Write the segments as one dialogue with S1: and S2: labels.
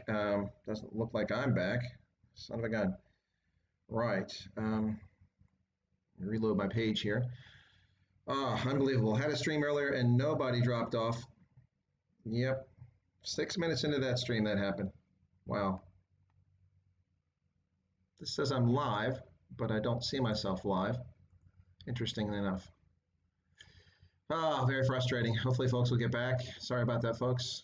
S1: back. Doesn't look like I'm back. Son of a gun. Right. Reload my page here. Ah, unbelievable. Had a stream earlier and nobody dropped off. Yep. 6 minutes into that stream that happened. Wow. This says I'm live, but I don't see myself live. Interestingly enough. Ah, very frustrating. Hopefully folks will get back. Sorry about that, folks.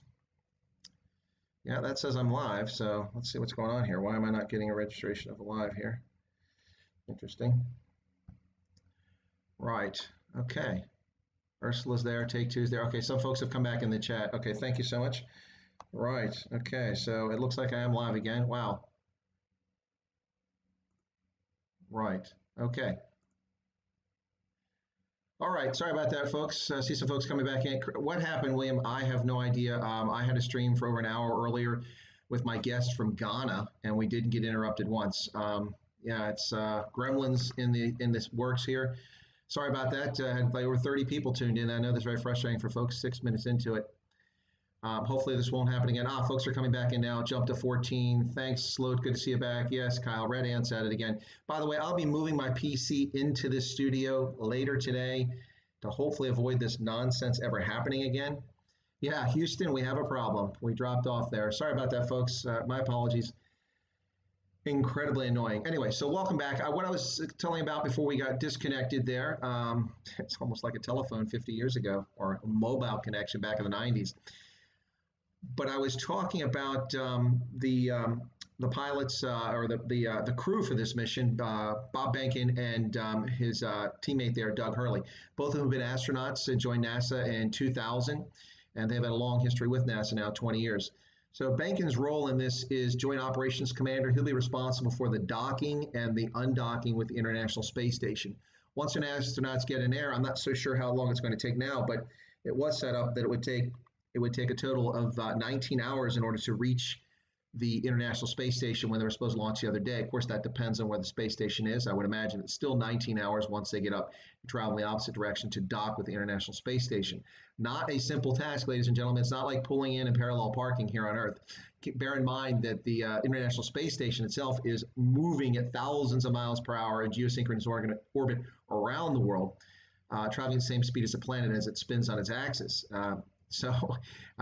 S1: Yeah, that says I'm live, so let's see what's going on here. Why am I not getting a registration of a live here? Interesting. Right, okay. Ursula's there, Take Two's there. Okay, some folks have come back in the chat. Okay, thank you so much. Right, okay, so it looks like I am live again. Wow. Right, okay. All right, sorry about that, folks. I see some folks coming back in. What happened, William? I have no idea. I had a stream for over an hour earlier with my guest from Ghana, and we didn't get interrupted once. Yeah, it's gremlins in this works here. Sorry about that. Had like over 30 people tuned in. I know this is very frustrating for folks 6 minutes into it. Hopefully this won't happen again. Folks are coming back in now. Jump to 14. Thanks, Sloat. Good to see you back. Yes, Kyle. Red Ant's at it again. By the way, I'll be moving my PC into this studio later today to hopefully avoid this nonsense ever happening again. Yeah, Houston, we have a problem. We dropped off there. Sorry about that, folks. My apologies. Incredibly annoying. Anyway, so welcome back. What I was telling about before we got disconnected there, it's almost like a telephone 50 years ago or a mobile connection back in the 90s. But I was talking about the pilots or the crew for this mission, Bob Behnken and his teammate there, Doug Hurley. Both of them have been astronauts and joined NASA in 2000, and they've had a long history with NASA now, 20 years. So Behnken's role in this is Joint Operations Commander. He'll be responsible for the docking and the undocking with the International Space Station. Once an astronauts get in there, I'm not so sure how long it's going to take now, but it was set up that it would take a total of 19 hours in order to reach the International Space Station when they were supposed to launch the other day. Of course, that depends on where the space station is. I would imagine it's still 19 hours once they get up and travel in the opposite direction to dock with the International Space Station. Not a simple task, ladies and gentlemen. It's not like pulling in and parallel parking here on Earth. Bear in mind that the International Space Station itself is moving at thousands of miles per hour in geosynchronous orbit around the world, traveling at the same speed as the planet as it spins on its axis. So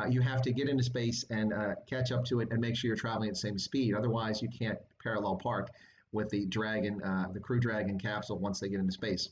S1: you have to get into space and catch up to it and make sure you're traveling at the same speed. Otherwise, you can't parallel park with the Dragon, the Crew Dragon capsule once they get into space.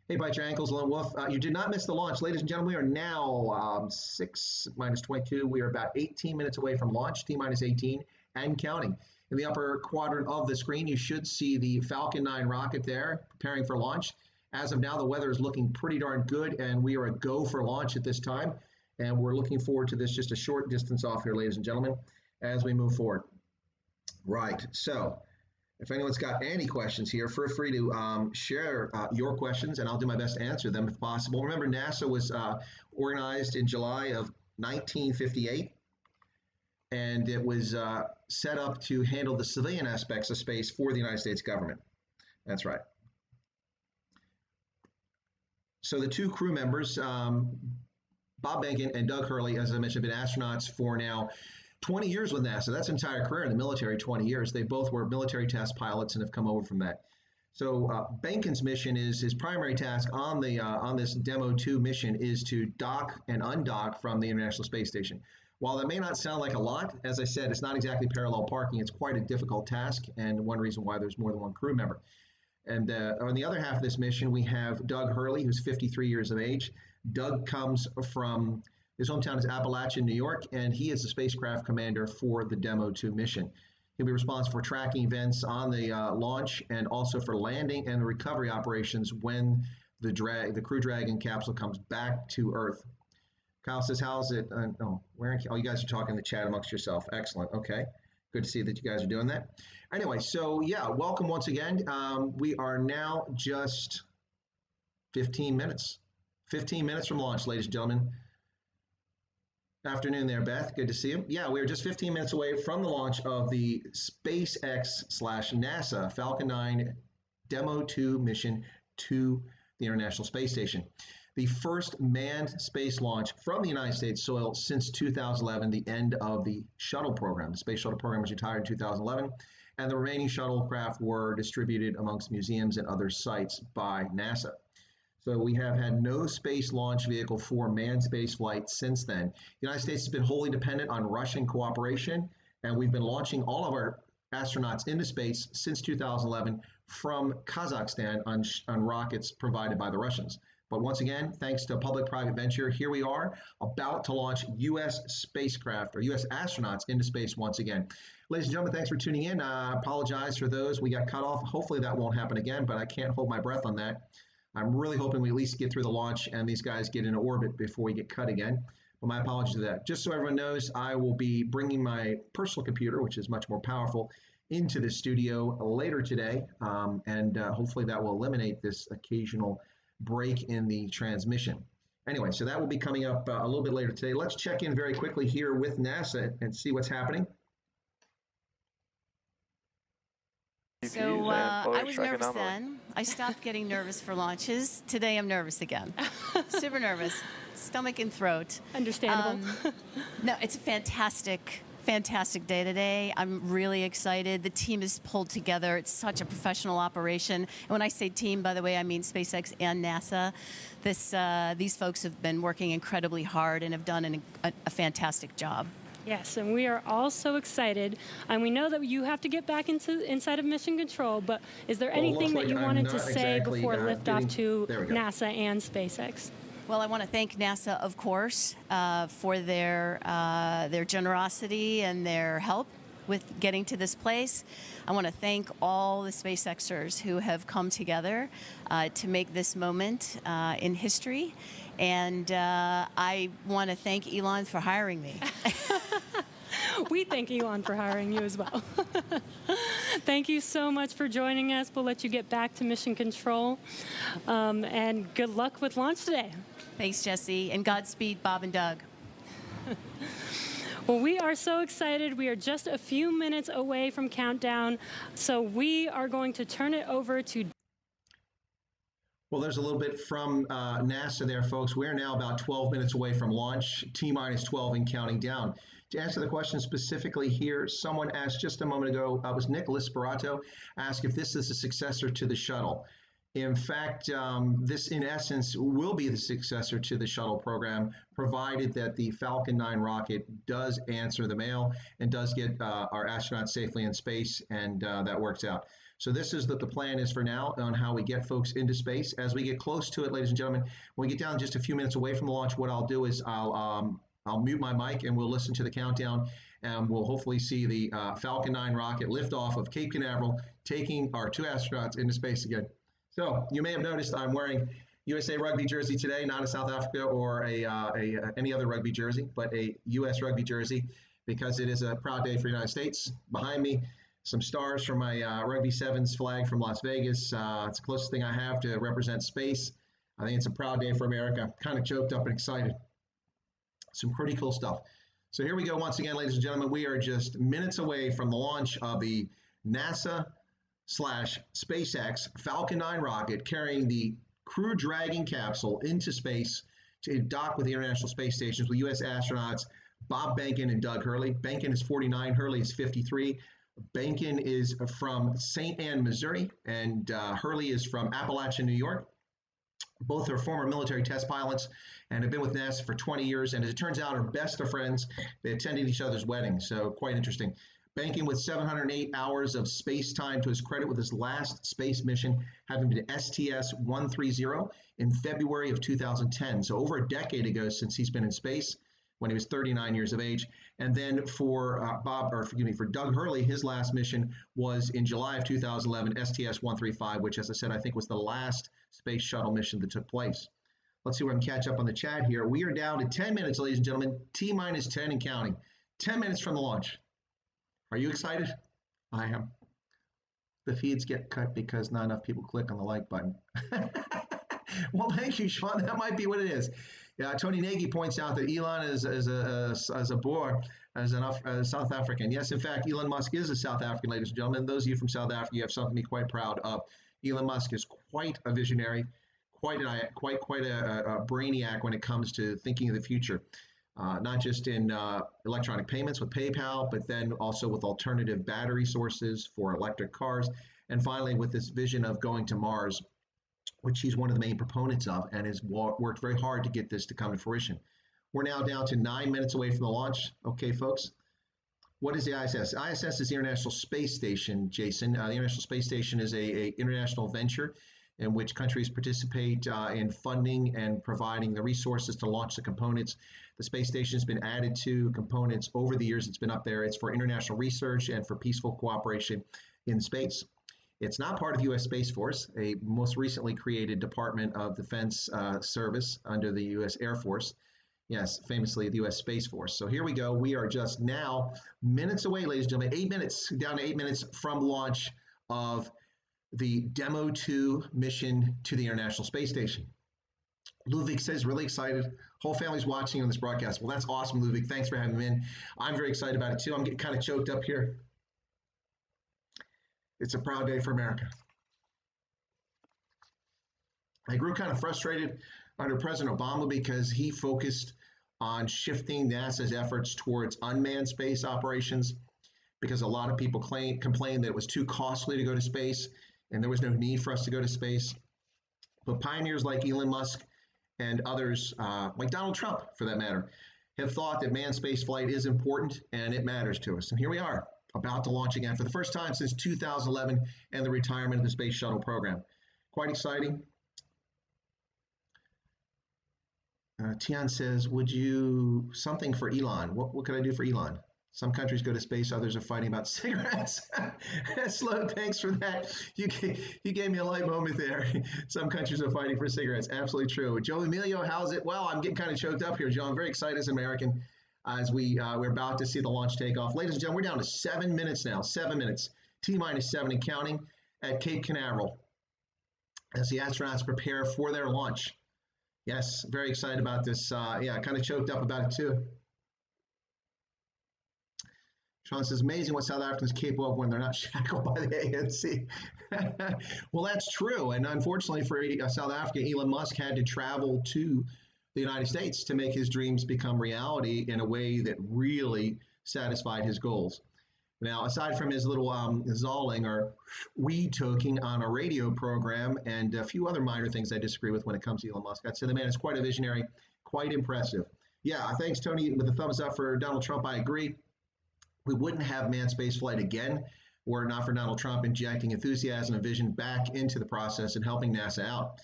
S1: Hey, bite your ankles, Lone Wolf. You did not miss the launch. Ladies and gentlemen, we are now 6 minus 22. We are about 18 minutes away from launch, T minus 18 and counting. In the upper quadrant of the screen, you should see the Falcon 9 rocket there preparing for launch. As of now, the weather is looking pretty darn good, and we are a go for launch at this time. And we're looking forward to this, just a short distance off here, ladies and gentlemen, as we move forward. Right, so if anyone's got any questions here, feel free to share your questions, and I'll do my best to answer them if possible. Remember, NASA was organized in July of 1958, and it was set up to handle the civilian aspects of space for the United States government. That's right. So the two crew members, Bob Behnken and Doug Hurley, as I mentioned, have been astronauts for now 20 years with NASA. That's an entire career in the military, 20 years. They both were military test pilots and have come over from that. So Behnken's mission is, his primary task on this Demo-2 mission is to dock and undock from the International Space Station. While that may not sound like a lot, as I said, it's not exactly parallel parking. It's quite a difficult task, and one reason why there's more than one crew member. And on the other half of this mission, we have Doug Hurley, who's 53 years of age. Doug comes from, his hometown is Appalachian, New York, and he is the spacecraft commander for the Demo-2 mission. He'll be responsible for tracking events on the launch and also for landing and the recovery operations when the Crew Dragon capsule comes back to Earth. Kyle says, how's it? Oh, you guys are talking in the chat amongst yourself. Excellent. Okay. Good to see that you guys are doing that. Anyway, so yeah, welcome once again. We are now just 15 minutes from launch, ladies and gentlemen. Afternoon there, Beth. Good to see you. Yeah, we're just 15 minutes away from the launch of the SpaceX/NASA Falcon 9 Demo-2 mission to the International Space Station. the first manned space launch from the United States soil since 2011, the end of the shuttle program. The space shuttle program was retired in 2011, and the remaining shuttlecraft were distributed amongst museums and other sites by NASA. So we have had no space launch vehicle for manned space flight since then. The United States has been wholly dependent on Russian cooperation, and we've been launching all of our astronauts into space since 2011 from Kazakhstan on rockets provided by the Russians. But once again, thanks to public-private venture, here we are about to launch U.S. spacecraft or U.S. astronauts into space once again. Ladies and gentlemen, thanks for tuning in. I apologize for those we got cut off. Hopefully that won't happen again, but I can't hold my breath on that. I'm really hoping we at least get through the launch and these guys get into orbit before we get cut again. But my apologies to that. Just so everyone knows, I will be bringing my personal computer, which is much more powerful, into the studio later today, and hopefully that will eliminate this occasional break in the transmission. Anyway, so that will be coming up a little bit later today. Let's check in very quickly here with NASA and see what's happening.
S2: So I was nervous then. I stopped getting nervous for launches. Today I'm nervous again. Super nervous. Stomach and throat.
S3: Understandable.
S2: No, it's a fantastic day today. I'm really excited. The team is pulled together. It's such a professional operation. And when I say team, by the way, I mean SpaceX and NASA. These folks have been working incredibly hard and have done a fantastic job.
S3: Yes, and we are all so excited. And we know that you have to get back inside of mission control, but is there anything that you wanted to say before liftoff to NASA and SpaceX?
S2: Well, I want to thank NASA, of course, for their generosity and their help with getting to this place. I want to thank all the SpaceXers who have come together to make this moment in history. And I want to thank Elon for hiring me.
S3: We thank Elon for hiring you as well. Thank you so much for joining us. We'll let you get back to mission control. And good luck with launch today.
S2: Thanks, Jesse. And Godspeed, Bob and Doug.
S3: Well, we are so excited. We are just a few minutes away from countdown. So we are going to turn it over to...
S1: Well, there's a little bit from NASA there, folks. We're now about 12 minutes away from launch, T-minus 12 and counting down. To answer the question specifically here, someone asked just a moment ago, it was Nicholas Sperato, asked if this is a successor to the shuttle. In fact, this in essence will be the successor to the shuttle program, provided that the Falcon 9 rocket does answer the mail and does get our astronauts safely in space, and that works out. So this is what the plan is for now on how we get folks into space. As we get close to it, ladies and gentlemen, when we get down just a few minutes away from the launch, what I'll do is I'll mute my mic and we'll listen to the countdown, and we'll hopefully see the Falcon 9 rocket lift off of Cape Canaveral, taking our 2 astronauts into space again. So you may have noticed I'm wearing USA Rugby jersey today, not a South Africa or any other rugby jersey, but a U.S. Rugby jersey, because it is a proud day for the United States. Behind me, some stars from my Rugby Sevens flag from Las Vegas. It's the closest thing I have to represent space. I think it's a proud day for America. I'm kind of choked up and excited. Some pretty cool stuff. So here we go once again, ladies and gentlemen. We are just minutes away from the launch of the NASA/SpaceX Falcon 9 rocket carrying the Crew Dragon capsule into space to dock with the International Space Station with U.S. astronauts Bob Behnken and Doug Hurley. Behnken is 49, Hurley is 53. Behnken is from St. Anne, Missouri, and Hurley is from Appalachia, New York. Both are former military test pilots and have been with NASA for 20 years, and as it turns out, are best of friends. They attended each other's weddings, so quite interesting. Behnken with 708 hours of space time to his credit, with his last space mission having been STS-130 in February of 2010, so over a decade ago since he's been in space, when he was 39 years of age. And then for for Doug Hurley, his last mission was in July of 2011, STS-135, which, as I said, I think was the last space shuttle mission that took place. Let's see if we can catch up on the chat here. We are down to 10 minutes, ladies and gentlemen, T-minus 10 and counting. 10 minutes from the launch. Are you excited? I am. The feeds get cut because not enough people click on the like button. Well, thank you, Sean. That might be what it is. Tony Nagy points out that Elon is a Boer, as a South African. Yes, in fact, Elon Musk is a South African, ladies and gentlemen. Those of you from South Africa, you have something to be quite proud of. Elon Musk is quite a visionary, quite a brainiac when it comes to thinking of the future, not just in electronic payments with PayPal, but then also with alternative battery sources for electric cars, and finally with this vision of going to Mars, which he's one of the main proponents of, and has worked very hard to get this to come to fruition. We're now down to 9 minutes away from the launch. Okay, folks. What is the ISS? ISS is the International Space Station, Jason. The International Space Station is a international venture in which countries participate in funding and providing the resources to launch the components. The space station has been added to components over the years it's been up there. It's for international research and for peaceful cooperation in space. It's not part of U.S. Space Force, a most recently created Department of Defense service under the U.S. Air Force. Yes, famously the U.S. Space Force. So here we go. We are just now minutes away, ladies and gentlemen, 8 minutes, down to 8 minutes from launch of the Demo-2 mission to the International Space Station. Ludwig says, really excited. Whole family's watching on this broadcast. Well, that's awesome, Ludwig. Thanks for having me in. I'm very excited about it, too. I'm getting kind of choked up here. It's a proud day for America. I grew kind of frustrated under President Obama because he focused on shifting NASA's efforts towards unmanned space operations, because a lot of people complained that it was too costly to go to space and there was no need for us to go to space. But pioneers like Elon Musk and others, like Donald Trump for that matter, have thought that manned space flight is important and it matters to us. And here we are, about to launch again for the first time since 2011 and the retirement of the Space Shuttle program. Quite exciting. Tian says, would you, something for Elon? What could I do for Elon? Some countries go to space, others are fighting about cigarettes. Slow, thanks for that. You gave me a light moment there. Some countries are fighting for cigarettes. Absolutely true. Joe Emilio, how's it? Well, I'm getting kind of choked up here, Joe. I'm very excited as an American as we're about to see the launch take off. Ladies and gentlemen, we're down to 7 minutes now. 7 minutes. T-minus 7 and counting at Cape Canaveral as the astronauts prepare for their launch. Yes, very excited about this. Yeah, kind of choked up about it too. Sean says, amazing what South Africans are capable of when they're not shackled by the ANC. Well, that's true. And unfortunately for South Africa, Elon Musk had to travel to the United States to make his dreams become reality in a way that really satisfied his goals. Now, aside from his little zolling or weed-toking on a radio program and a few other minor things I disagree with when it comes to Elon Musk, I'd say the man is quite a visionary, quite impressive. Yeah, thanks, Tony, with the thumbs up for Donald Trump. I agree. We wouldn't have manned space flight again were it not for Donald Trump injecting enthusiasm and vision back into the process and helping NASA out.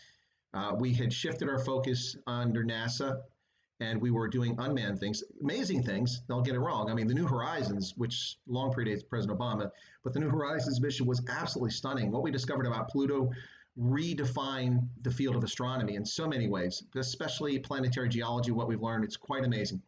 S1: We had shifted our focus under NASA, and we were doing unmanned things, amazing things. Don't get it wrong. I mean, the New Horizons, which long predates President Obama, but the New Horizons mission was absolutely stunning. What we discovered about Pluto redefined the field of astronomy in so many ways, especially planetary geology, what we've learned. It's quite amazing.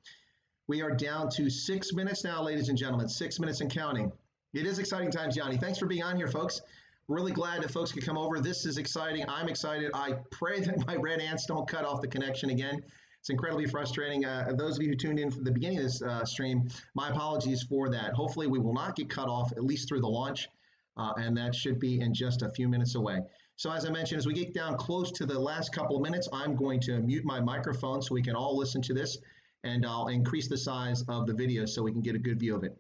S1: We are down to 6 minutes now, ladies and gentlemen, 6 minutes and counting. It is exciting times, Yanni. Thanks for being on here, folks. Really glad that folks could come over. This is exciting. I'm excited. I pray that my red ants don't cut off the connection again. It's incredibly frustrating. Those of you who tuned in from the beginning of this stream, my apologies for that. Hopefully we will not get cut off, at least through the launch, and that should be in just a few minutes away. So as I mentioned, as we get down close to the last couple of minutes, I'm going to mute my microphone so we can all listen to this, and I'll increase the size of the video so we can get a good view of it.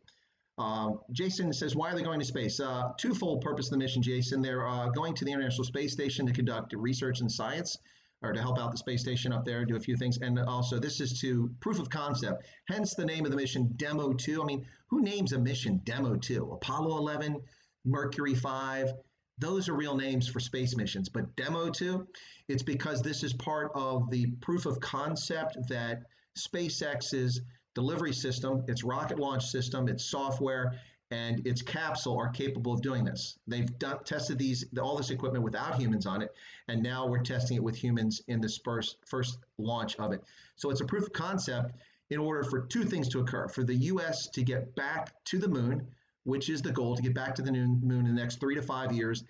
S1: Jason says, why are they going to space? Twofold purpose of the mission, Jason. They're going to the International Space Station to conduct research and science, or to help out the space station up there, do a few things. And also, this is to proof of concept, hence the name of the mission, Demo-2. I mean, who names a mission Demo-2? Apollo 11, Mercury 5, those are real names for space missions. But Demo-2, it's because this is part of the proof of concept that SpaceX's delivery system, its rocket launch system, its software, and its capsule are capable of doing this. They've tested all this equipment without humans on it, and now we're testing it with humans in this first launch of it. So it's a proof of concept in order for two things to occur. For the U.S. to get back to the moon, which is the goal, to get back to the moon in the next 3 to 5 years,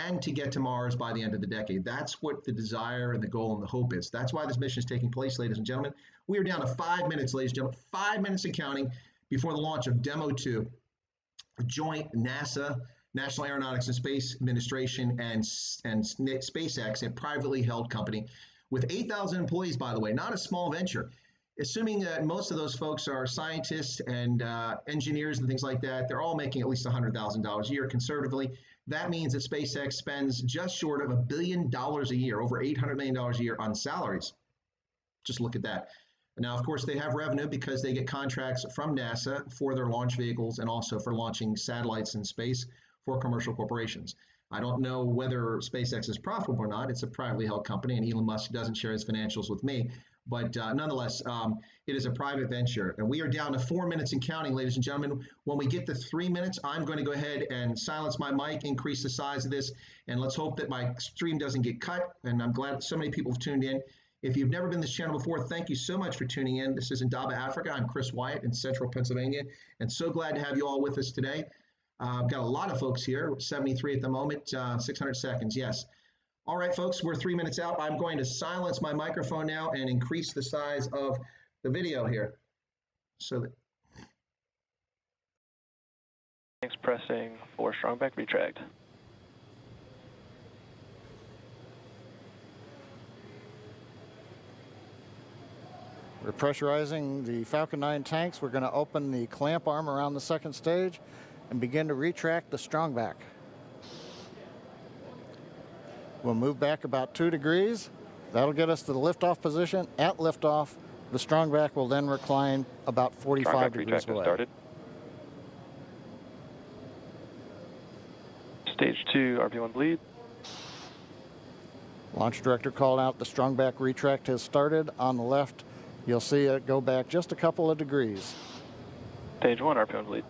S1: and to get to Mars by the end of the decade. That's what the desire and the goal and the hope is. That's why this mission is taking place, ladies and gentlemen. We are down to 5 minutes, ladies and gentlemen, 5 minutes and counting before the launch of Demo-2, joint NASA, National Aeronautics and Space Administration and SpaceX, a privately held company with 8,000 employees, by the way, not a small venture. Assuming that most of those folks are scientists and engineers and things like that, they're all making at least $100,000 a year conservatively. That means that SpaceX spends just short of $1 billion a year, over $800 million a year on salaries. Just look at that. Now, of course, they have revenue because they get contracts from NASA for their launch vehicles and also for launching satellites in space for commercial corporations. I don't know whether SpaceX is profitable or not. It's a privately held company, and Elon Musk doesn't share his financials with me. But nonetheless, it is a private venture. And we are down to 4 minutes and counting, ladies and gentlemen. When we get to 3 minutes, I'm going to go ahead and silence my mic, increase the size of this, and let's hope that my stream doesn't get cut. And I'm glad that so many people have tuned in. If you've never been to this channel before, thank you so much for tuning in. This is Indaba, Africa. I'm Chris Wyatt in central Pennsylvania, and so glad to have you all with us today. I've got a lot of folks here, 73 at the moment, 600 seconds, yes. All right, folks, we're 3 minutes out. I'm going to silence my microphone now and increase the size of the video here. So that
S4: Thanks, pressing for strong back retract.
S5: We're pressurizing the Falcon 9 tanks. We're going to open the clamp arm around the second stage and begin to retract the strong back. We'll move back about 2 degrees. That'll get us to the liftoff position. At liftoff, the strong back will then recline about 45 degrees away.
S4: Started. Stage 2, RP1 bleed.
S5: Launch director called out the strong back retract has started. On the left, you'll see it go back just a couple of degrees.
S4: Stage 1, RP1 bleed.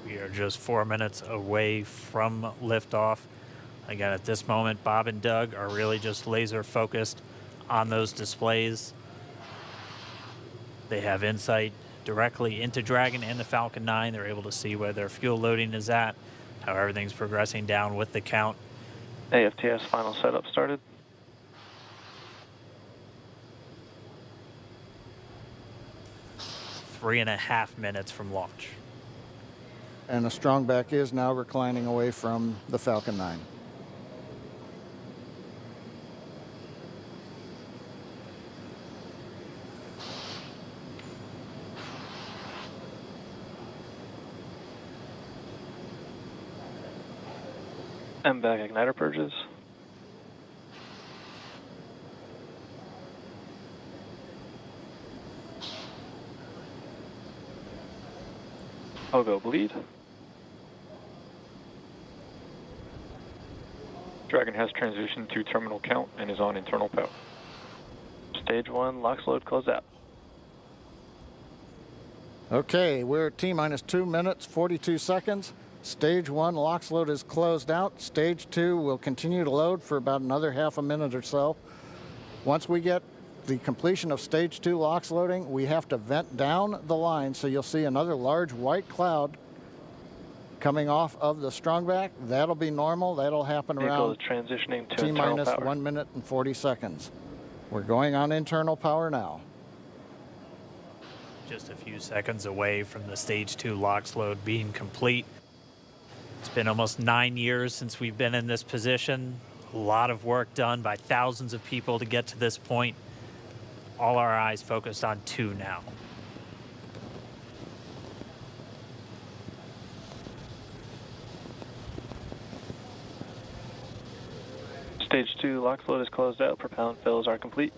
S6: We are just 4 minutes away from liftoff. Again, at this moment, Bob and Doug are really just laser focused on those displays. They have insight directly into Dragon and the Falcon 9. They're able to see where their fuel loading is at, how everything's progressing down with the count.
S4: AFTS final setup started.
S6: Three and a half minutes from launch.
S5: And the strong back is now reclining away from the Falcon 9.
S4: MVAC igniter purges. Pogo bleed. Dragon has transitioned to terminal count and is on internal power. Stage 1, LOX load close out.
S5: Okay, we're at T-minus 2 minutes, 42 seconds. Stage 1 LOX load is closed out. Stage 2 will continue to load for about another half a minute or so. Once we get the completion of Stage 2 LOX loading, we have to vent down the line, so you'll see another large white cloud coming off of the strongback. That'll be normal. That'll happen around
S4: transitioning to
S5: T-minus
S4: internal power.
S5: 1 minute and 40 seconds. We're going on internal power now.
S6: Just a few seconds away from the Stage 2 LOX load being complete. It's been almost 9 years since we've been in this position. A lot of work done by thousands of people to get to this point. All our eyes focused on 2 now.
S4: Stage 2 LOX load is closed out. Propellant fills are complete.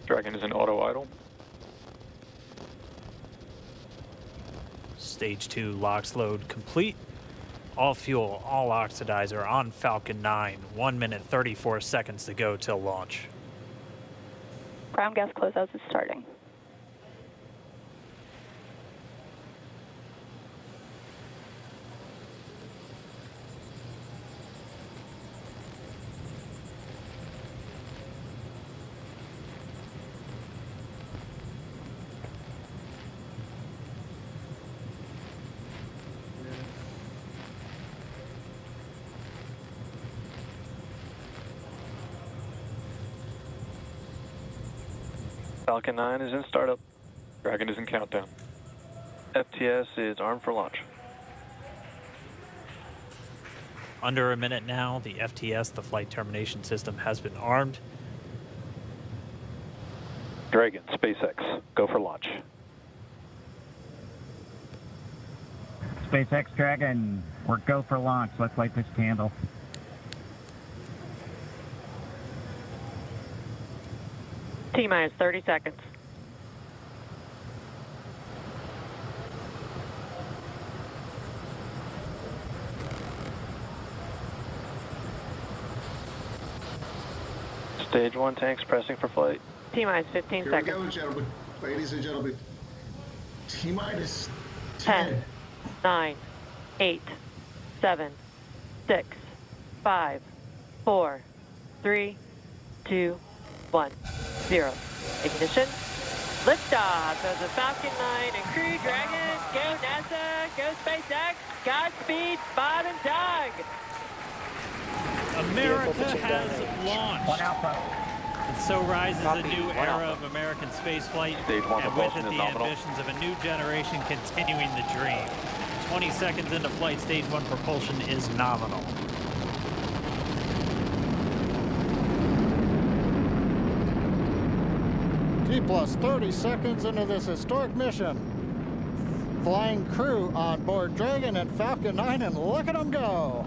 S4: Dragon is in auto idle.
S6: Stage 2 LOX load complete. All fuel, all oxidizer on Falcon 9. 1 minute, 34 seconds to go till launch.
S7: Ground gas closeouts is starting.
S4: Falcon 9 is in startup. Dragon is in countdown. FTS is armed for launch.
S6: Under a minute now, the FTS, the flight termination system, has been armed.
S4: Dragon, SpaceX, go for launch.
S8: SpaceX Dragon, we're go for launch. Let's light this candle.
S9: T-minus 30 seconds.
S4: Stage 1 tanks pressing for flight.
S9: T-minus 15
S1: Here
S9: seconds.
S1: we go, gentlemen. Ladies and gentlemen. T-minus
S9: 10,
S1: 10.
S9: 9, 8, 7, 6, 5, 4, 3, 2, 1, 0. Ignition. Liftoff of the Falcon 9 and Crew Dragon. Go NASA, go SpaceX. Godspeed, Bob and Doug.
S6: America has launched.
S8: One Alpha.
S6: And so rises a new era of American spaceflight,
S4: Stage 1
S6: and with
S4: propulsion
S6: it
S4: is
S6: the
S4: nominal.
S6: ambitions of a new generation continuing the dream. 20 seconds into flight, stage 1 propulsion is nominal.
S5: T plus 30 seconds into this historic mission. Flying crew on board Dragon and Falcon 9, and look at them go.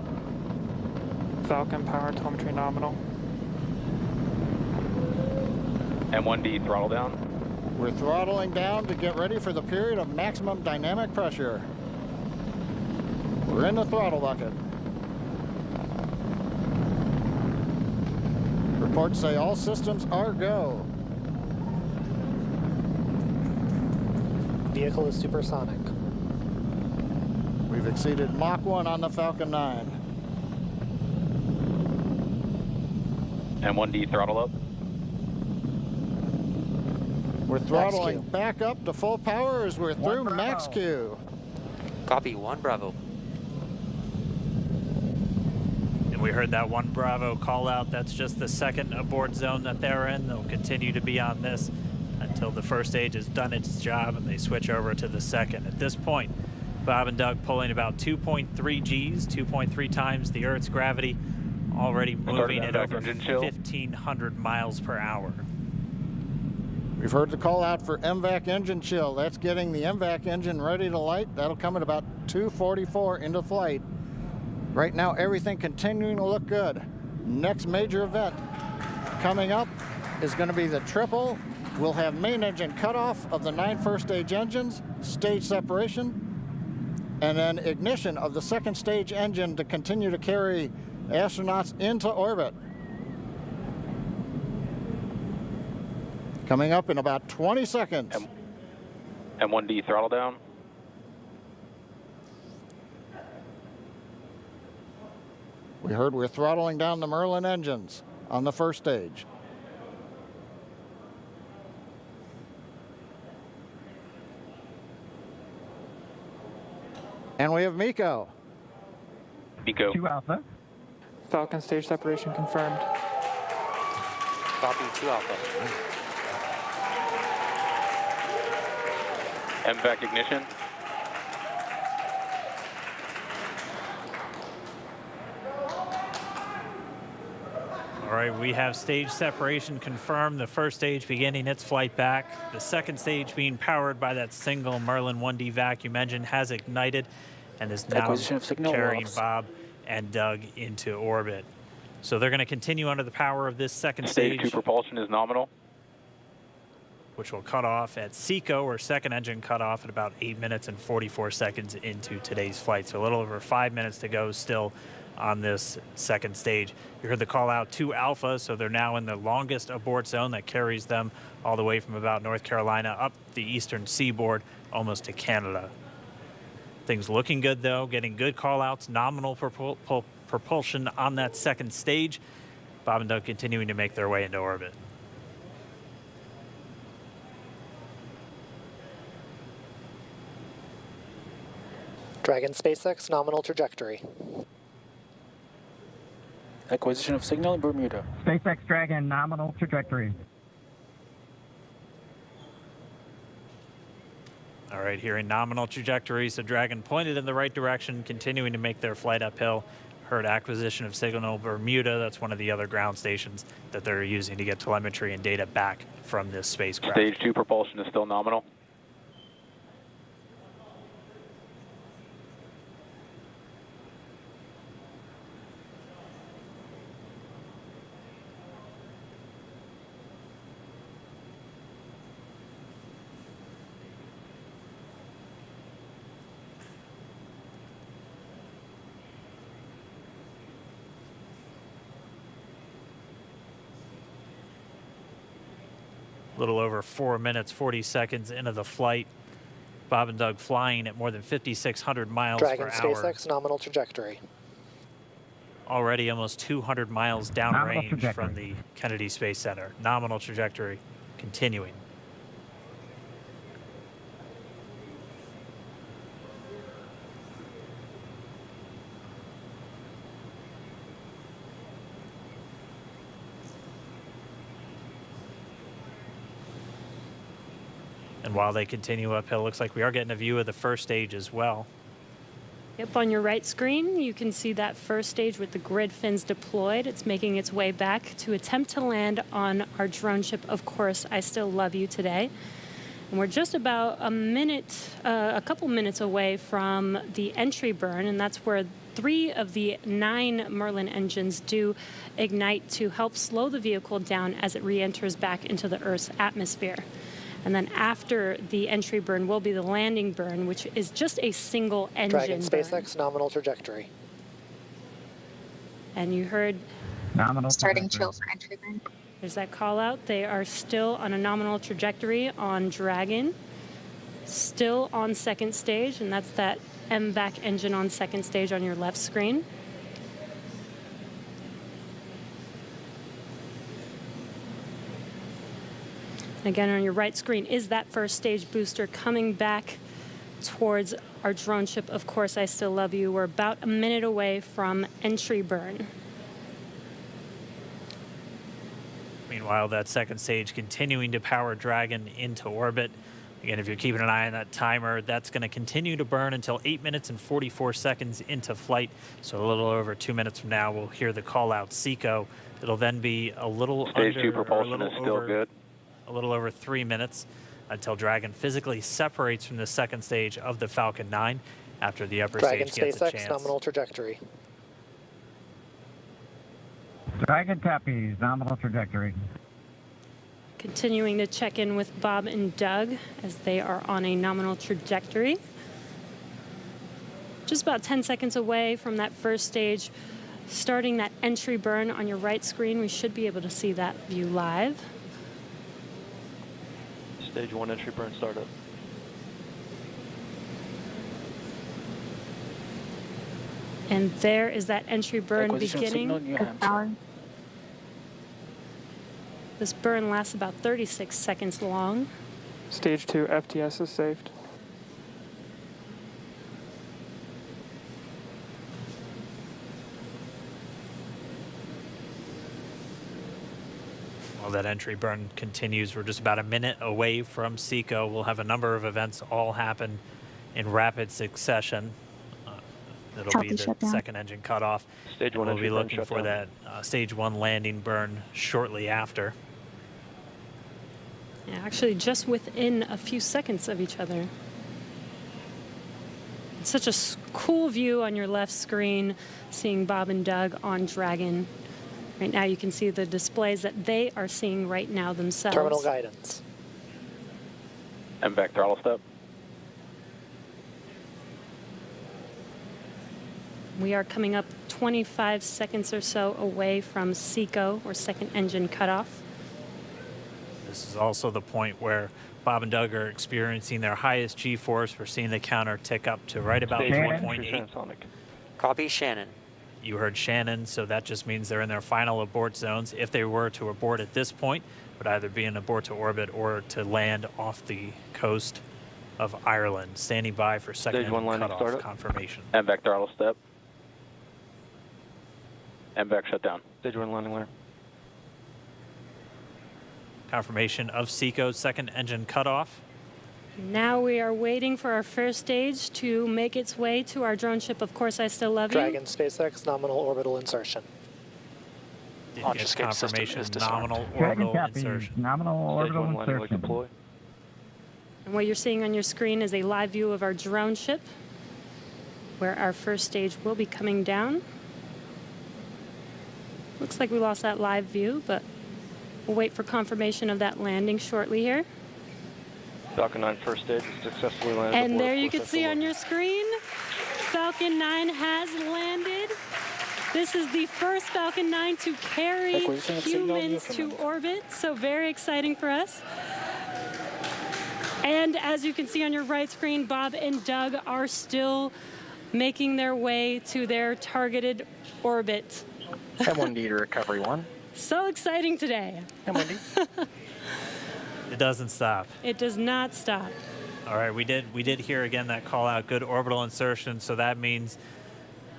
S10: Falcon power telemetry nominal.
S4: M1D throttle down.
S5: We're throttling down to get ready for the period of maximum dynamic pressure. We're in the throttle bucket. Reports say all systems are go.
S11: Vehicle is supersonic.
S5: We've exceeded Mach 1 on the Falcon 9.
S4: M1D throttle up.
S5: We're throttling
S11: Q.
S5: back up to full power as we're through
S8: Bravo.
S5: max Q.
S11: Copy, 1 Bravo.
S6: And we heard that 1 Bravo call out. That's just the second abort zone that they're in. They'll continue to be on this until the first stage has done its job and they switch over to the second. At this point, Bob and Doug pulling about 2.3 Gs, 2.3 times the Earth's gravity, already moving at over 1,500 miles per hour.
S5: We've heard the call out for MVAC engine chill. That's getting the MVAC engine ready to light. That'll come at about 2:44 into flight. Right now, everything continuing to look good. Next major event coming up is going to be the triple. We'll have main engine cutoff of the 9 first stage engines, stage separation, and then ignition of the second stage engine to continue to carry astronauts into orbit. Coming up in about 20 seconds.
S4: M1D throttle down.
S5: We heard we're throttling down the Merlin engines on the first stage. And we have Miko.
S4: Miko.
S8: 2 Alpha.
S10: Falcon stage separation confirmed.
S11: Copy, 2 Alpha.
S4: MVAC ignition.
S6: All right, we have stage separation confirmed. The first stage beginning its flight back. The second stage being powered by that single Merlin 1D vacuum engine has ignited and is now carrying Bob and Doug into orbit. So they're going to continue under the power of this second
S4: Stage 2
S6: stage,
S4: propulsion is nominal.
S6: which will cut off at SECO, or second engine cut off at about 8 minutes and 44 seconds into today's flight. So a little over 5 minutes to go still on this second stage. You heard the call out to Alpha, so they're now in the longest abort zone that carries them all the way from about North Carolina up the eastern seaboard almost to Canada. Things looking good though, getting good call outs, nominal propulsion on that second stage. Bob and Doug continuing to make their way into orbit.
S11: Dragon SpaceX nominal trajectory.
S10: Acquisition of signal in Bermuda.
S8: SpaceX Dragon nominal trajectory.
S6: All right, here in nominal trajectory, so Dragon pointed in the right direction, continuing to make their flight uphill. Heard acquisition of signal Bermuda. That's one of the other ground stations that they're using to get telemetry and data back from this spacecraft.
S4: Stage 2 propulsion is still nominal.
S6: A little over 4 minutes, 40 seconds into the flight. Bob and Doug flying at more than 5,600 miles
S11: Dragon
S6: per hour.
S11: SpaceX nominal trajectory.
S6: Already almost 200 miles downrange from the Kennedy Space Center. Nominal trajectory continuing. And while they continue uphill, looks like we are getting a view of the first stage as well.
S3: Yep, on your right screen, you can see that first stage with the grid fins deployed. It's making its way back to attempt to land on our drone ship, Of Course, I Still Love You today. And we're just about a couple minutes away from the entry burn, and that's where 3 of the 9 Merlin engines do ignite to help slow the vehicle down as it re-enters back into the Earth's atmosphere. And then after the entry burn will be the landing burn, which is just a single engine
S11: Dragon SpaceX nominal trajectory.
S3: And you heard
S8: Nominal
S7: Starting
S8: trajectory.
S7: chill for entry burn.
S3: there's that call out. They are still on a nominal trajectory on Dragon, still on second stage, and that's that MVAC engine on second stage on your left screen. Again, on your right screen is that first stage booster coming back towards our drone ship, Of Course, I Still Love You. We're about a minute away from entry burn.
S6: Meanwhile, that second stage continuing to power Dragon into orbit. Again, if you're keeping an eye on that timer, that's going to continue to burn until 8 minutes and 44 seconds into flight. So a little over 2 minutes from now, we'll hear the call out SECO. It'll then be a little
S4: Stage
S6: under,
S4: 2 propulsion
S6: or
S4: is still good.
S6: A little over 3 minutes until Dragon physically separates from the second stage of the Falcon 9 after the upper
S11: Dragon
S6: stage gets a
S11: SpaceX
S6: chance.
S11: nominal trajectory.
S8: Dragon Tappies, nominal trajectory.
S3: Continuing to check in with Bob and Doug as they are on a nominal trajectory. Just about 10 seconds away from that first stage, starting that entry burn on your right screen. We should be able to see that view live.
S4: Stage 1 entry burn startup.
S3: And there is that entry burn beginning. This burn lasts about 36 seconds long.
S10: Stage 2 FTS is saved.
S6: While that entry burn continues, we're just about a minute away from SECO. We'll have a number of events all happen in rapid succession. It'll be the second engine cutoff.
S4: Stage 1
S6: we'll
S4: entry
S6: be
S4: burn
S6: looking for
S4: shutdown.
S6: that stage 1 landing burn shortly after.
S3: Yeah, actually, just within a few seconds of each other. It's such a cool view on your left screen, seeing Bob and Doug on Dragon. Right now, you can see the displays that they are seeing right now themselves.
S11: Terminal guidance.
S4: MVAC throttle step.
S3: We are coming up 25 seconds or so away from SECO, or second engine cutoff.
S6: This is also the point where Bob and Doug are experiencing their highest G-force. We're seeing the counter tick up to right about
S4: Stage 1
S6: 1.8.
S4: transonic.
S11: Copy, Shannon.
S6: You heard Shannon, so that just means they're in their final abort zones. If they were to abort at this point, it would either be an abort to orbit or to land off the coast of Ireland. Standing by for second
S4: Stage 1 landing
S6: cutoff
S4: startup.
S6: confirmation.
S4: MVAC throttle step. MVAC shutdown. Stage 1 landing layer.
S6: Confirmation of SECO's second engine cutoff.
S3: Now we are waiting for our first stage to make its way to our drone ship. Of course, I still love you.
S11: Dragon SpaceX nominal orbital insertion.
S6: Didn't get confirmation. Nominal
S8: Dragon
S6: orbital
S8: copy.
S6: insertion.
S8: Nominal orbital insertion.
S3: And what you're seeing on your screen is a live view of our drone ship, where our first stage will be coming down. Looks like we lost that live view, but we'll wait for confirmation of that landing shortly here.
S4: Falcon 9 first stage is successfully landed.
S3: And there you can see on your screen, Falcon 9 has landed. This is the first Falcon 9 to carry humans to orbit, so very exciting for us. And as you can see on your right screen, Bob and Doug are still making their way to their targeted orbit.
S11: M1D to recovery 1.
S3: So exciting today.
S11: M1D.
S6: It doesn't stop.
S3: It does not stop.
S6: All right, we did hear again that call out, good orbital insertion, so that means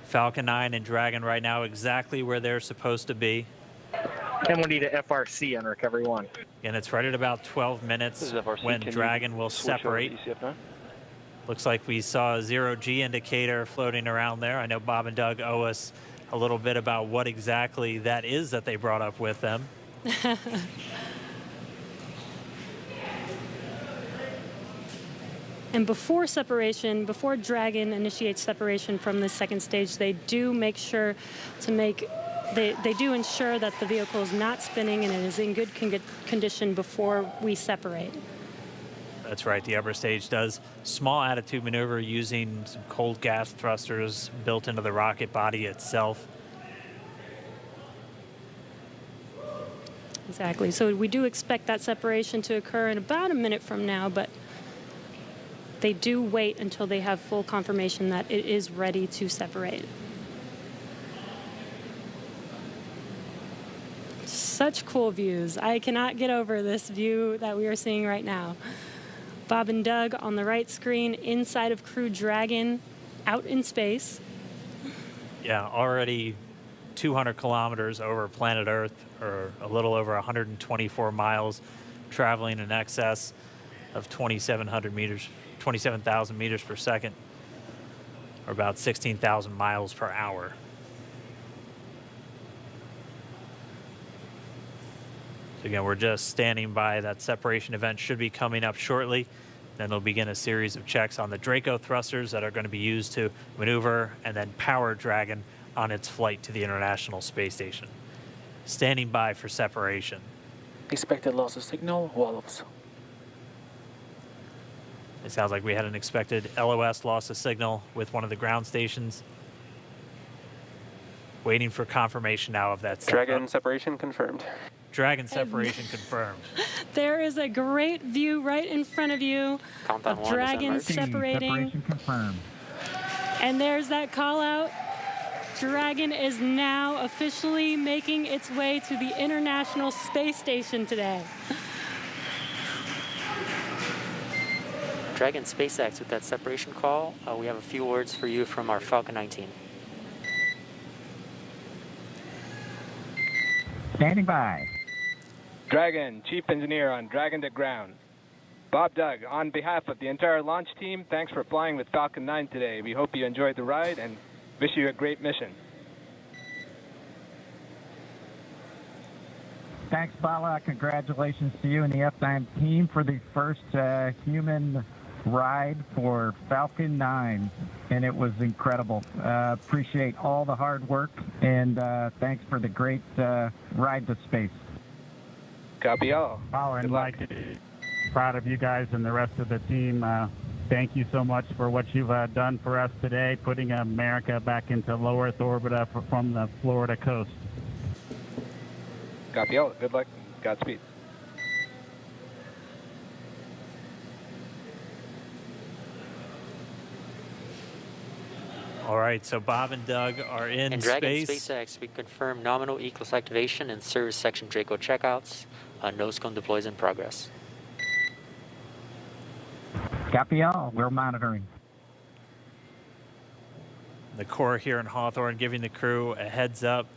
S6: Falcon 9 and Dragon right now exactly where they're supposed to be.
S11: M1D to FRC on recovery 1.
S6: And it's right at about 12 minutes when Dragon will separate. Looks like we saw a 0G indicator floating around there. I know Bob and Doug owe us a little bit about what exactly that is that they brought up with them.
S3: And before separation, before Dragon initiates separation from the second stage, they do make sure to they do ensure that the vehicle is not spinning and it is in good condition before we separate.
S6: That's right, the upper stage does small attitude maneuver using some cold gas thrusters built into the rocket body itself.
S3: Exactly, so we do expect that separation to occur in about a minute from now, but they do wait until they have full confirmation that it is ready to separate. Such cool views. I cannot get over this view that we are seeing right now. Bob and Doug on the right screen, inside of Crew Dragon, out in space.
S6: Yeah, already 200 kilometers over planet Earth, or a little over 124 miles, traveling in excess of 2,700 meters. 27,000 meters per second, or about 16,000 miles per hour. So again, we're just standing by. That separation event should be coming up shortly. Then they'll begin a series of checks on the Draco thrusters that are going to be used to maneuver and then power Dragon on its flight to the International Space Station. Standing by for separation.
S11: Expected loss of signal, wallops.
S6: It sounds like we had an expected LOS, loss of signal, with one of the ground stations. Waiting for confirmation now of that.
S12: Dragon separation confirmed.
S6: Dragon separation confirmed.
S3: There is a great view right in front of you of Dragon separating.
S8: Separation confirmed.
S3: And there's that call out. Dragon is now officially making its way to the International Space Station today.
S11: Dragon SpaceX with that separation call. We have a few words for you from our Falcon 9 team.
S8: Standing by.
S12: Dragon, Chief Engineer on Dragon to ground. Bob Doug, on behalf of the entire launch team, thanks for flying with Falcon 9 today. We hope you enjoyed the ride and wish you a great mission.
S8: Thanks, Bala. Congratulations to you and the F9 team for the first human ride for Falcon 9, and it was incredible. Appreciate all the hard work, and thanks for the great ride to space.
S12: Copy all.
S8: Oh, and Mike, proud of you guys and the rest of the team. Thank you so much for what you've done for us today, putting America back into low Earth orbit from the Florida coast.
S12: Copy all. Good luck. Godspeed.
S6: All right, so Bob and Doug are in
S11: And Dragon
S6: space.
S11: SpaceX, we confirm nominal ECLS activation and service section Draco checkouts. Nose cone deploys in progress.
S8: Copy all. We're monitoring.
S6: The Corps here in Hawthorne giving the crew a heads up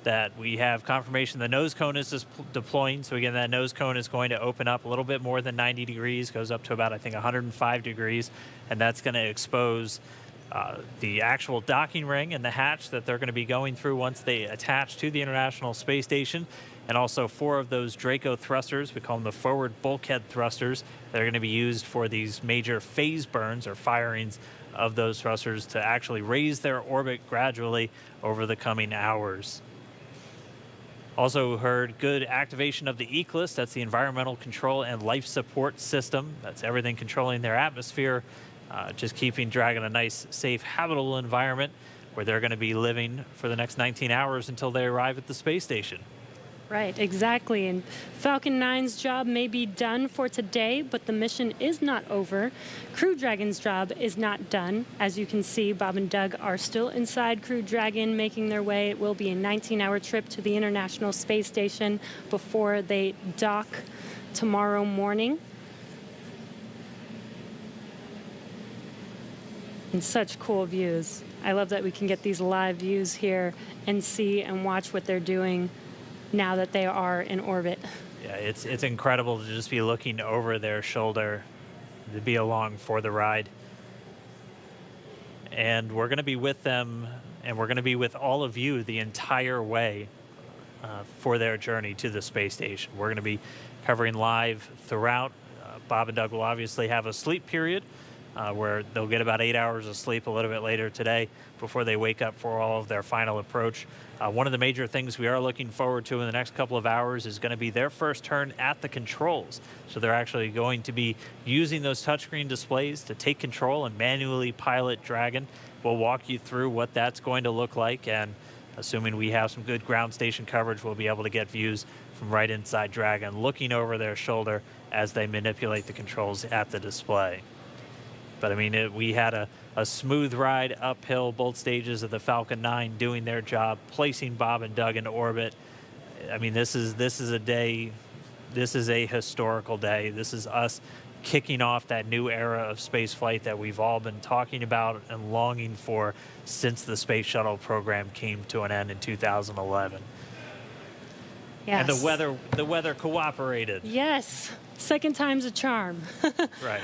S6: that we have confirmation the nose cone is deploying. So again, that nose cone is going to open up a little bit more than 90 degrees, goes up to about, I think, 105 degrees, and that's going to expose the actual docking ring and the hatch that they're going to be going through once they attach to the International Space Station, and also 4 of those Draco thrusters, we call them the forward bulkhead thrusters, that are going to be used for these major phase burns or firings of those thrusters to actually raise their orbit gradually over the coming hours. Also heard good activation of the ECLSS, that's the Environmental Control and Life Support System. That's everything controlling their atmosphere, just keeping Dragon a nice, safe, habitable environment where they're going to be living for the next 19 hours until they arrive at the space station.
S3: Right, exactly. And Falcon 9's job may be done for today, but the mission is not over. Crew Dragon's job is not done. As you can see, Bob and Doug are still inside Crew Dragon, making their way. It will be a 19-hour trip to the International Space Station before they dock tomorrow morning. And such cool views. I love that we can get these live views here and see and watch what they're doing now that they are in orbit.
S6: Yeah, it's incredible to just be looking over their shoulder, to be along for the ride. And we're going to be with them, and we're going to be with all of you the entire way for their journey to the space station. We're going to be covering live throughout. Bob and Doug will obviously have a sleep period where they'll get about 8 hours of sleep a little bit later today before they wake up for all of their final approach. One of the major things we are looking forward to in the next couple of hours is going to be their first turn at the controls. So they're actually going to be using those touchscreen displays to take control and manually pilot Dragon. We'll walk you through what that's going to look like, and assuming we have some good ground station coverage, we'll be able to get views from right inside Dragon, looking over their shoulder as they manipulate the controls at the display. But I mean, we had a smooth ride uphill, both stages of the Falcon 9 doing their job, placing Bob and Doug into orbit. I mean, this is a day, this is a historical day. This is us kicking off that new era of space flight that we've all been talking about and longing for since the Space Shuttle program came to an end in 2011.
S3: Yes.
S6: And the weather cooperated.
S3: Yes, second time's a charm.
S6: Right.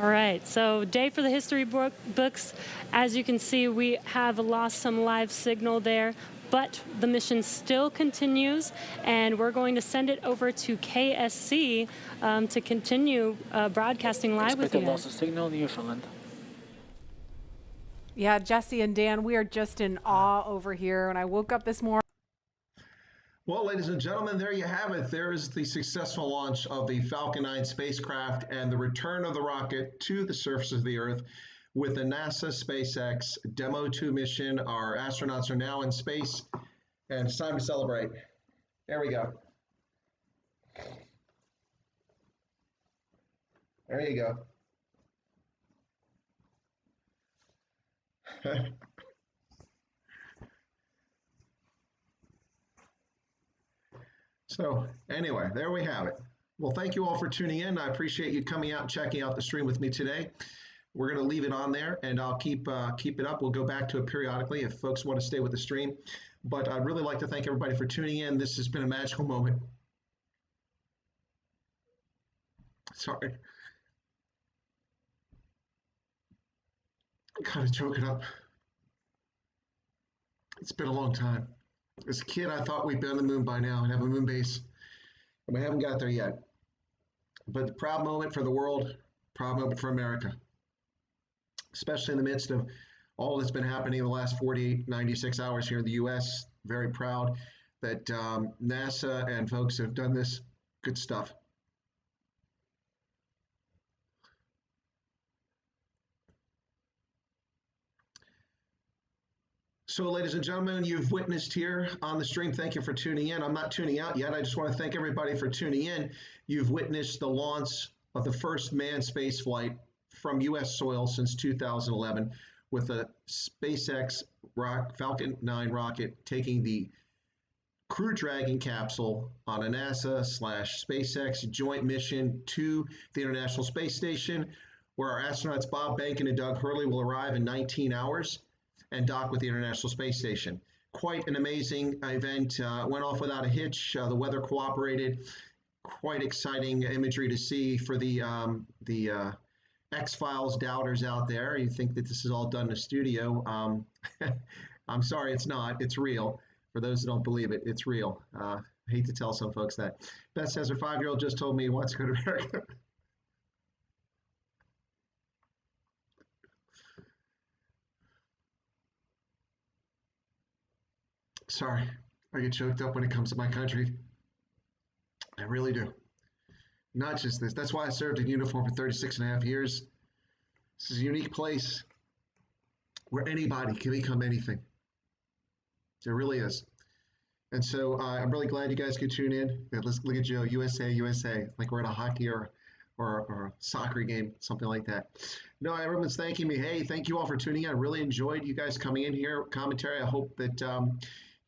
S3: All right, so day for the history books. As you can see, we have lost some live signal there, but the mission still continues, and we're going to send it over to KSC to continue broadcasting live with you.
S13: Loss of signal in Newfoundland.
S14: Yeah, Jesse and Dan, we are just in awe over here. When I woke up this morning.
S1: Well, ladies and gentlemen, there you have it. There is the successful launch of the Falcon 9 spacecraft and the return of the rocket to the surface of the Earth with the NASA SpaceX Demo-2 mission. Our astronauts are now in space, and it's time to celebrate. There we go. There you go. So anyway, there we have it. Well, thank you all for tuning in. I appreciate you coming out and checking out the stream with me today. We're going to leave it on there, and I'll keep it up. We'll go back to it periodically if folks want to stay with the stream. But I'd really like to thank everybody for tuning in. This has been a magical moment. Sorry. I gotta choke it up. It's been a long time. As a kid, I thought we'd be on the moon by now and have a moon base, and we haven't got there yet. But the proud moment for the world, proud moment for America, especially in the midst of all that's been happening in the last 48, 96 hours here in the U.S. Very proud that NASA and folks have done this good stuff. So, ladies and gentlemen, you've witnessed here on the stream. Thank you for tuning in. I'm not tuning out yet. I just want to thank everybody for tuning in. You've witnessed the launch of the first manned space flight from U.S. soil since 2011 with the SpaceX Falcon 9 rocket taking the Crew Dragon capsule on a NASA/SpaceX joint mission to the International Space Station, where our astronauts Bob Behnken and Doug Hurley will arrive in 19 hours and dock with the International Space Station. quite an amazing event. Went off without a hitch. The weather cooperated. Quite exciting imagery to see for the X-Files doubters out there. You think that this is all done in a studio. I'm sorry, it's not. It's real. For those who don't believe it, it's real. I hate to tell some folks that. Beth says her 5-year-old just told me he wants to go to America. Sorry, I get choked up when it comes to my country. I really do. Not just this. That's why I served in uniform for 36 and a half years. This is a unique place where anybody can become anything. It really is. And so I'm really glad you guys could tune in. Let's look at Joe, USA, USA, like we're at a hockey or a soccer game, something like that. No, everyone's thanking me. Hey, thank you all for tuning in. I really enjoyed you guys coming in here, commentary. I hope that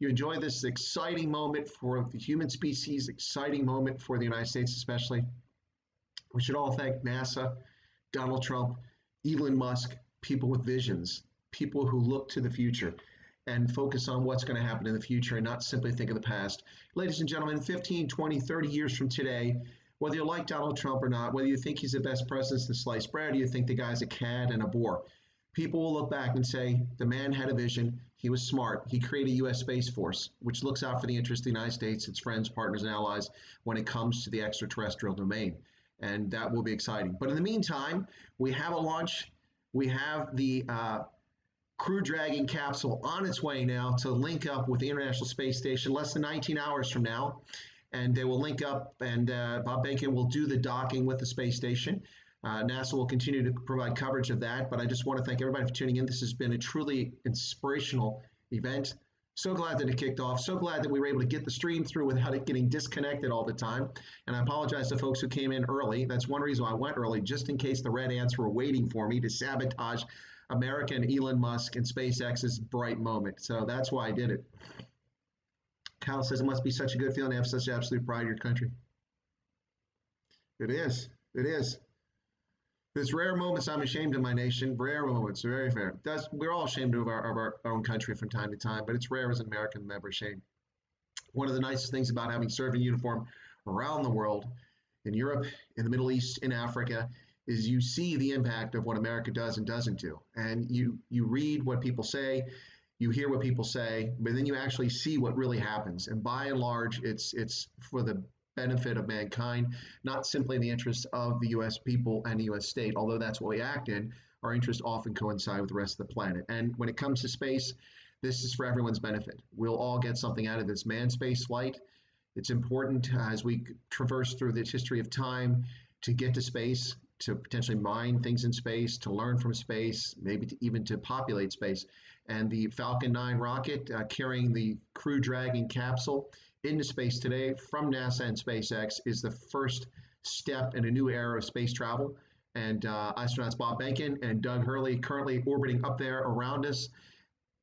S1: you enjoy this exciting moment for the human species, exciting moment for the United States especially. We should all thank NASA, Donald Trump, Elon Musk, people with visions, people who look to the future and focus on what's going to happen in the future and not simply think of the past. Ladies and gentlemen, 15, 20, 30 years from today, whether you like Donald Trump or not, whether you think he's the best president since sliced bread, or you think the guy's a cad and a bore, people will look back and say, the man had a vision, he was smart, he created a U.S. Space Force, which looks out for the interests of the United States, its friends, partners, and allies when it comes to the extraterrestrial domain. And that will be exciting. But in the meantime, we have a launch. We have the Crew Dragon capsule on its way now to link up with the International Space Station less than 19 hours from now. And they will link up, and Bob Behnken will do the docking with the space station. NASA will continue to provide coverage of that. But I just want to thank everybody for tuning in. This has been a truly inspirational event. So glad that it kicked off. So glad that we were able to get the stream through without it getting disconnected all the time. And I apologize to folks who came in early. That's one reason why I went early, just in case the red ants were waiting for me to sabotage America and Elon Musk and SpaceX's bright moment. So that's why I did it. Kyle says it must be such a good feeling to have such absolute pride in your country. It is. It is. There's rare moments I'm ashamed of my nation. Rare moments, very fair. We're all ashamed of our own country from time to time, but it's rare as an American, never ashamed. One of the nicest things about having served in uniform around the world, in Europe, in the Middle East, in Africa, is you see the impact of what America does and doesn't do. And you read what people say, you hear what people say, but then you actually see what really happens. And by and large, it's for the benefit of mankind, not simply in the interests of the U.S. people and the U.S. state, although that's what we act in. Our interests often coincide with the rest of the planet. And when it comes to space, this is for everyone's benefit. We'll all get something out of this manned space flight. It's important as we traverse through the history of time to get to space, to potentially mine things in space, to learn from space, maybe even to populate space. And the Falcon 9 rocket carrying the Crew Dragon capsule into space today from NASA and SpaceX is the first step in a new era of space travel. And astronauts Bob Behnken and Doug Hurley currently orbiting up there around us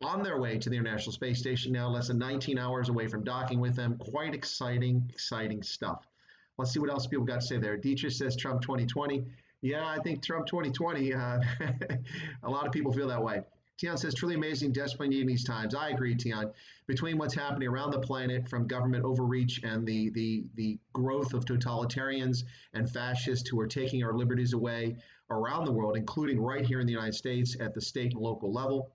S1: on their way to the International Space Station now, less than 19 hours away from docking with them. Quite exciting, exciting stuff. Let's see what else people got to say there. Dietrich says Trump 2020. Yeah, I think Trump 2020, a lot of people feel that way. Tian says, truly amazing, desperately needed in these times. I agree, Tian. Between what's happening around the planet from government overreach and the growth of totalitarians and fascists who are taking our liberties away around the world, including right here in the United States at the state and local level,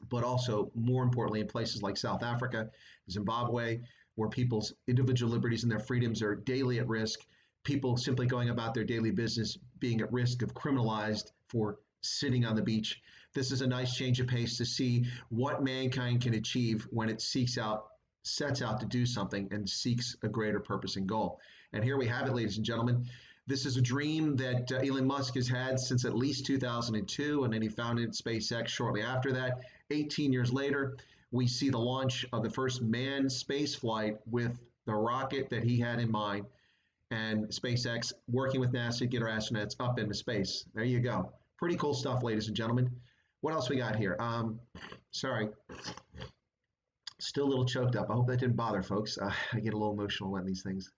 S1: but also, more importantly, in places like South Africa, Zimbabwe, where people's individual liberties and their freedoms are daily at risk, people simply going about their daily business being at risk of criminalized for sitting on the beach. This is a nice change of pace to see what mankind can achieve when it sets out to do something and seeks a greater purpose and goal. And here we have it, ladies and gentlemen. This is a dream that Elon Musk has had since at least 2002, and then he founded SpaceX shortly after that. 18 years later, we see the launch of the first manned space flight with the rocket that he had in mind, and SpaceX working with NASA to get our astronauts up into space. There you go. Pretty cool stuff, ladies and gentlemen. What else we got here? Sorry. Still a little choked up. I hope that didn't bother folks. I get a little emotional when these things.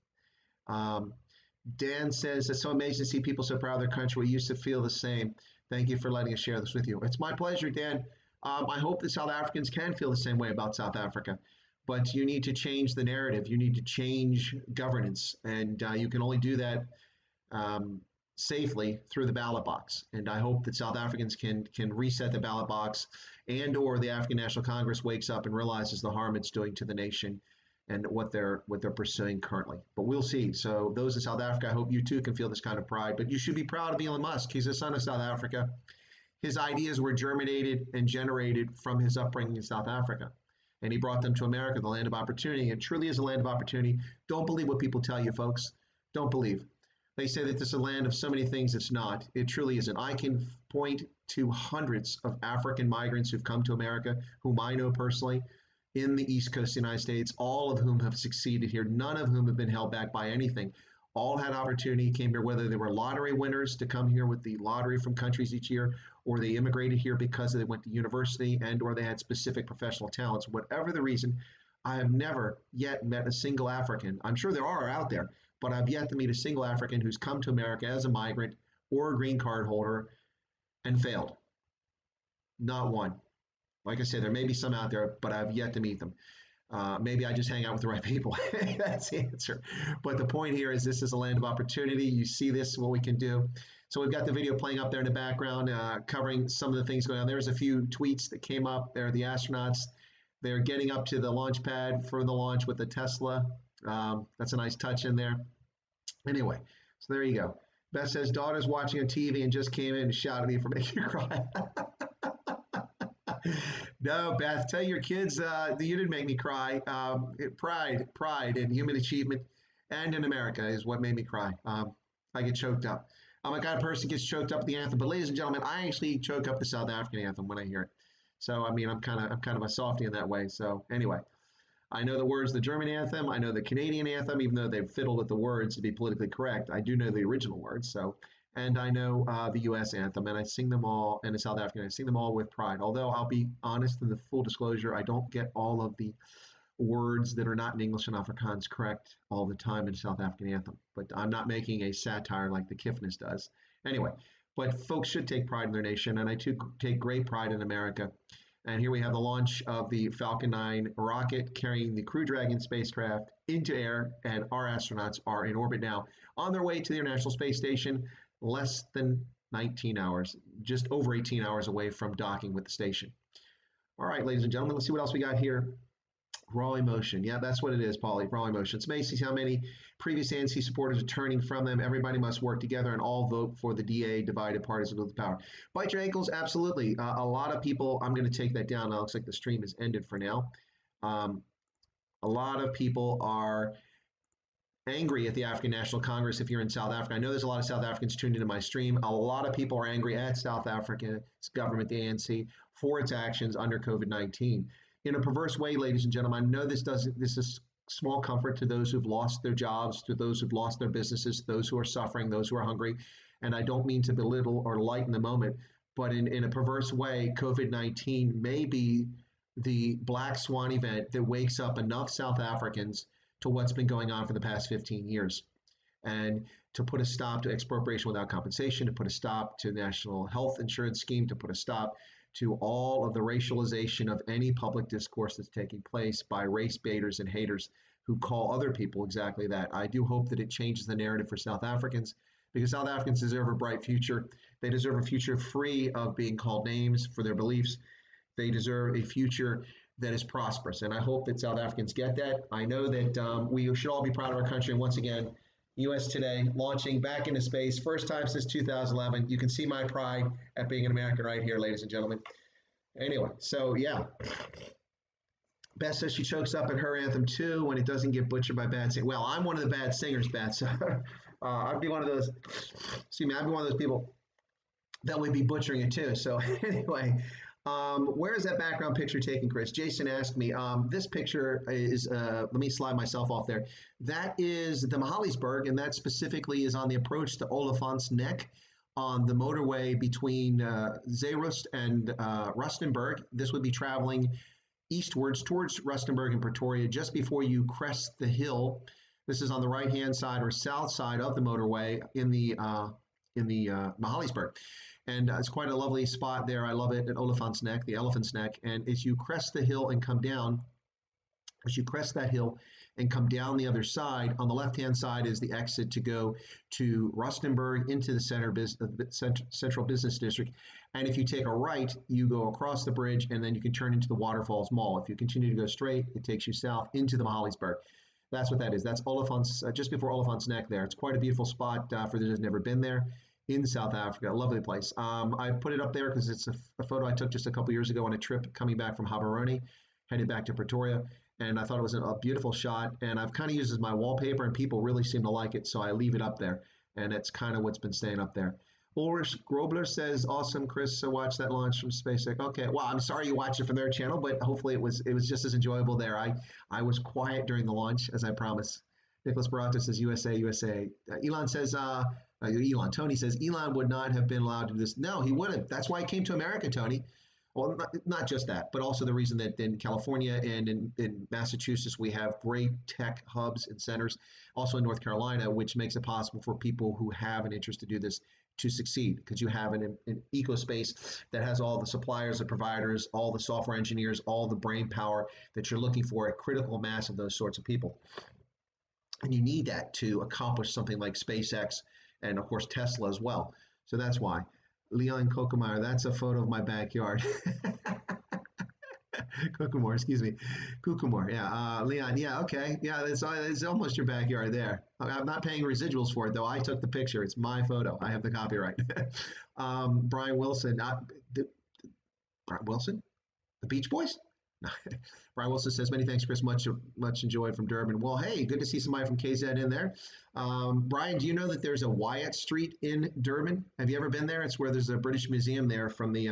S1: Dan says, it's so amazing to see people so proud of their country. We used to feel the same. Thank you for letting us share this with you. It's my pleasure, Dan. I hope that South Africans can feel the same way about South Africa. But you need to change the narrative. You need to change governance. And you can only do that safely through the ballot box. And I hope that South Africans can reset the ballot box, and or the African National Congress wakes up and realizes the harm it's doing to the nation and what they're pursuing currently. But we'll see. So those in South Africa, I hope you too can feel this kind of pride. But you should be proud of Elon Musk. He's a son of South Africa. His ideas were germinated and generated from his upbringing in South Africa. And he brought them to America, the land of opportunity. It truly is a land of opportunity. Don't believe what people tell you, folks. Don't believe. They say that this is a land of so many things. It's not. It truly isn't. I can point to hundreds of African migrants who've come to America, whom I know personally, in the East Coast of the United States, all of whom have succeeded here, none of whom have been held back by anything. All had opportunity, came here, whether they were lottery winners to come here with the lottery from countries each year, or they immigrated here because they went to university and or they had specific professional talents. Whatever the reason, I have never yet met a single African. I'm sure there are out there, but I've yet to meet a single African who's come to America as a migrant or a green card holder and failed. Not one. Like I said, there may be some out there, but I've yet to meet them. Maybe I just hang out with the right people. That's the answer. But the point here is this is a land of opportunity. You see this, what we can do. So we've got the video playing up there in the background, covering some of the things going on. There's a few tweets that came up. There are the astronauts. They're getting up to the launch pad for the launch with the Tesla. That's a nice touch in there. Anyway, so there you go. Beth says, daughter's watching on TV and just came in and shouted at me for making her cry. No, Beth, tell your kids that you didn't make me cry. Pride in human achievement and in America is what made me cry. I get choked up. I'm a kind of person who gets choked up at the anthem. But ladies and gentlemen, I actually choke up the South African anthem when I hear it. So I mean, I'm kind of a softie in that way. So anyway, I know the words of the German anthem. I know the Canadian anthem, even though they've fiddled with the words to be politically correct. I do know the original words. So. And I know the U.S. anthem, and I sing them all, and the South African, I sing them all with pride. Although I'll be honest, in the full disclosure, I don't get all of the words that are not in English and Afrikaans correct all the time in the South African anthem. But I'm not making a satire like the Kiffness does. Anyway, but folks should take pride in their nation, and I too take great pride in America. And here we have the launch of the Falcon 9 rocket carrying the Crew Dragon spacecraft into air, and our astronauts are in orbit now on their way to the International Space Station. Less than 19 hours, just over 18 hours away from docking with the station. All right, ladies and gentlemen, let's see what else we got here. Raw emotion. Yeah, that's what it is, Paulie. Raw emotion. It's amazing how many previous ANC supporters are turning from them. Everybody must work together and all vote for the DA, divided parties will the power. Bite your ankles, absolutely. A lot of people, I'm going to take that down. It looks like the stream is ended for now. A lot of people are angry at the African National Congress if you're in South Africa. I know there's a lot of South Africans tuned into my stream. A lot of people are angry at South Africa's government, the ANC, for its actions under COVID-19. In a perverse way, ladies and gentlemen, I know this is small comfort to those who've lost their jobs, to those who've lost their businesses, those who are suffering, those who are hungry. And I don't mean to belittle or lighten the moment, but in a perverse way, COVID-19 may be the black swan event that wakes up enough South Africans to what's been going on for the past 15 years, and to put a stop to expropriation without compensation, to put a stop to the national health insurance scheme, to put a stop to all of the racialization of any public discourse that's taking place by race baiters and haters who call other people exactly that. I do hope that it changes the narrative for South Africans, because South Africans deserve a bright future. They deserve a future free of being called names for their beliefs. They deserve a future that is prosperous. And I hope that South Africans get that. I know that we should all be proud of our country. And once again, U.S. today, launching back into space, first time since 2011. You can see my pride at being an American right here, ladies and gentlemen. Anyway, so yeah. Beth says she chokes up at her anthem too when it doesn't get butchered by bad singers. Well, I'm one of the bad singers, Beth. So I'd be one of those, I'd be one of those people that would be butchering it too. So anyway, where is that background picture taken, Chris? Jason asked me. This picture is, let me slide myself off there. That is the Mahalisburg, and that specifically is on the approach to Olifant's Neck on the motorway between Zeerust and Rustenburg. This would be traveling eastwards towards Rustenburg and Pretoria just before you crest the hill. This is on the right-hand side or south side of the motorway in the Mahalisburg. And it's quite a lovely spot there. I love it at Oliphant's Neck, the Elephant's Neck. And as you crest the hill and come down, as you crest that hill and come down the other side, on the left-hand side is the exit to go to Rustenburg into the Central Business District. And if you take a right, you go across the bridge, and then you can turn into the Waterfalls Mall. If you continue to go straight, it takes you south into the Mahalisburg. That's what that is. That's Oliphant's, just before Oliphant's Neck there. It's quite a beautiful spot for those who've never been there in South Africa. A lovely place. I put it up there because it's a photo I took just a couple years ago on a trip coming back from Gaborone, headed back to Pretoria. And I thought it was a beautiful shot. And I've kind of used it as my wallpaper, and people really seem to like it. So I leave it up there. And it's kind of what's been staying up there. Ulrich Grobler says, awesome, Chris. So watch that launch from SpaceX. Okay, well, I'm sorry you watched it from their channel, but hopefully it was just as enjoyable there. I was quiet during the launch, as I promised. Nicholas Barato says, USA, USA. Elon says, Tony says, Elon would not have been allowed to do this. No, he wouldn't. That's why he came to America, Tony. Well, not just that, but also the reason that in California and in Massachusetts, we have great tech hubs and centers, also in North Carolina, which makes it possible for people who have an interest to do this to succeed, because you have an ecospace that has all the suppliers, the providers, all the software engineers, all the brain power that you're looking for, a critical mass of those sorts of people. And you need that to accomplish something like SpaceX and, of course, Tesla as well. So that's why. Leon Kokemeyer, that's a photo of my backyard. Kokumore, excuse me. Kukumore, yeah. Leon, yeah, okay. Yeah, it's almost your backyard there. I'm not paying residuals for it, though. I took the picture. It's my photo. I have the copyright. Brian Wilson. Brian Wilson? The Beach Boys? Brian Wilson says, many thanks, Chris. Much enjoyed from Durban. Well, hey, good to see somebody from KZ in there. Brian, do you know that there's a Wyatt Street in Durban? Have you ever been there? It's where there's a British museum there from the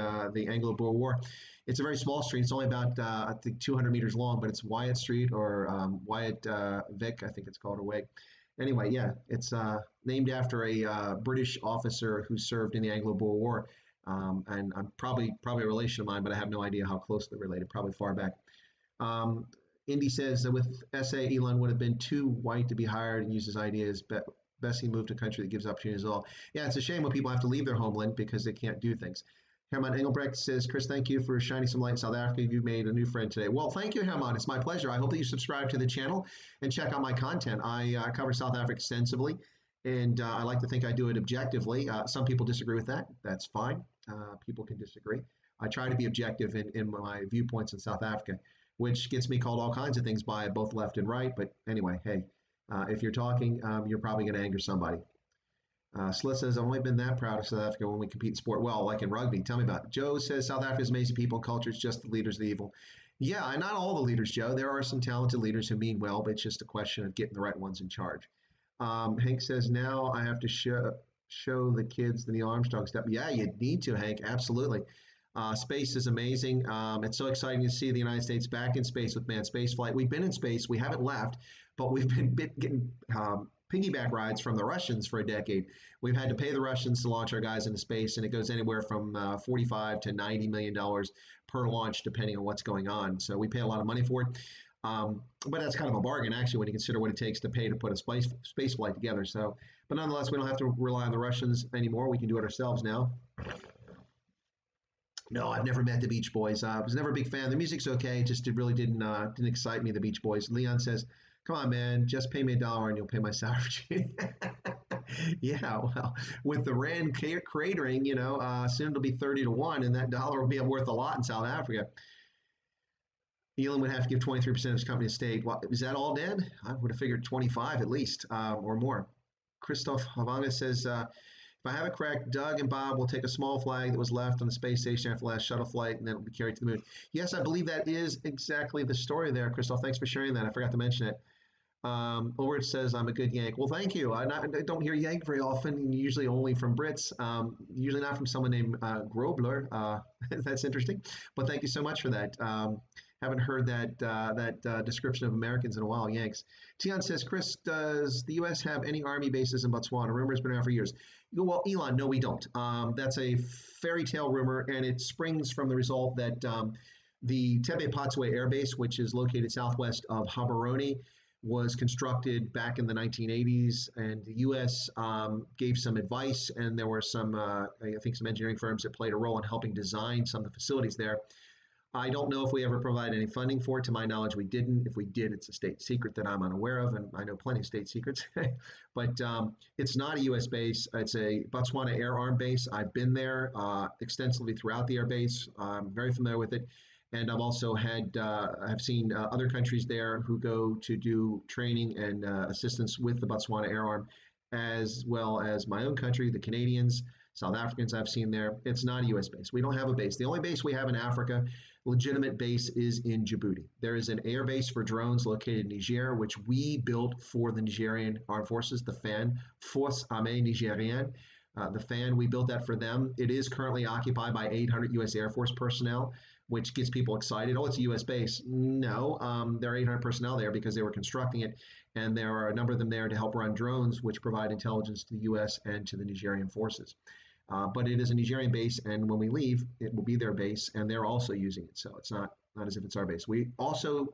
S1: Anglo-Boer War. It's a very small street. It's only about, I think, 200 meters long, but it's Wyatt Street, or Wyatt Vic, I think it's called, or Weg. Anyway, yeah, it's named after a British officer who served in the Anglo-Boer War. And I'm probably a relation of mine, but I have no idea how closely related, probably far back. Indy says that with SA, Elon would have been too white to be hired and use his ideas. Best he moved to a country that gives opportunities at all. Yeah, it's a shame when people have to leave their homeland because they can't do things. Herman Engelbrecht says, Chris, thank you for shining some light in South Africa. You made a new friend today. Well, thank you, Herman. It's my pleasure. I hope that you subscribe to the channel and check out my content. I cover South Africa extensively, and I like to think I do it objectively. Some people disagree with that. That's fine. People can disagree. I try to be objective in my viewpoints in South Africa, which gets me called all kinds of things by both left and right. But anyway, hey, if you're talking, you're probably going to anger somebody. Slit says, I've only been that proud of South Africa when we compete in sport. Well, like in rugby. Tell me about it. Joe says, South Africa's amazing people and culture. It's just the leaders of the evil. Yeah, and not all the leaders, Joe. There are some talented leaders who mean well, but it's just a question of getting the right ones in charge. Hank says, now I have to show the kids the Neil Armstrong step. Yeah, you need to, Hank. Absolutely. Space is amazing. It's so exciting to see the United States back in space with manned space flight. We've been in space. We haven't left, but we've been getting piggyback rides from the Russians for a decade. We've had to pay the Russians to launch our guys into space, and it goes anywhere from $45 to $90 million per launch, depending on what's going on. So we pay a lot of money for it. But that's kind of a bargain, actually, when you consider what it takes to pay to put a space flight together. So, but nonetheless, we don't have to rely on the Russians anymore. We can do it ourselves now. No, I've never met the Beach Boys. I was never a big fan. The music's okay, just it really didn't excite me, the Beach Boys. Leon says, come on, man, just pay me $1 and you'll pay my salary. Yeah, well, with the rand cratering, soon it'll be 30 to 1, and that dollar will be worth a lot in South Africa. Elon would have to give 23% of his company a stake. Well, is that all dead? I would have figured 25 at least, or more. Christoph Havanga says, if I have it correct, Doug and Bob will take a small flag that was left on the space station after the last shuttle flight, and then it will be carried to the moon. Yes, I believe that is exactly the story there, Christoph. Thanks for sharing that. I forgot to mention it. Ulrich says, I'm a good Yank. Well, thank you. I don't hear Yank very often, usually only from Brits, usually not from someone named Grobler. That's interesting. But thank you so much for that. Haven't heard that description of Americans in a while, Yanks. Tian says, Chris, does the U.S. have any army bases in Botswana? Rumor has been around for years. Well, Elon, no, we don't. That's a fairy tale rumor, and it springs from the result that the Tebe Patswe Air Base, which is located southwest of Gaborone, was constructed back in the 1980s, and the U.S. Gave some advice, and there were some, I think, some engineering firms that played a role in helping design some of the facilities there. I don't know if we ever provided any funding for it. To my knowledge, we didn't. If we did, it's a state secret that I'm unaware of, and I know plenty of state secrets. But it's not a U.S. base. It's a Botswana Air Arm base. I've been there extensively throughout the air base. I'm very familiar with it. And I've also I've seen other countries there who go to do training and assistance with the Botswana Air Arm, as well as my own country, the Canadians, South Africans I've seen there. It's not a U.S. base. We don't have a base. The only base we have in Africa, legitimate base, is in Djibouti. There is an air base for drones located in Niger, which we built for the Nigerian Armed Forces, the FAN, Force Armée Nigérienne. The FAN, we built that for them. It is currently occupied by 800 U.S. Air Force personnel, which gets people excited. Oh, it's a U.S. base. No, there are 800 personnel there because they were constructing it, and there are a number of them there to help run drones, which provide intelligence to the U.S. and to the Nigerian forces. But it is a Nigerian base, and when we leave, it will be their base, and they're also using it. So it's not as if it's our base. We also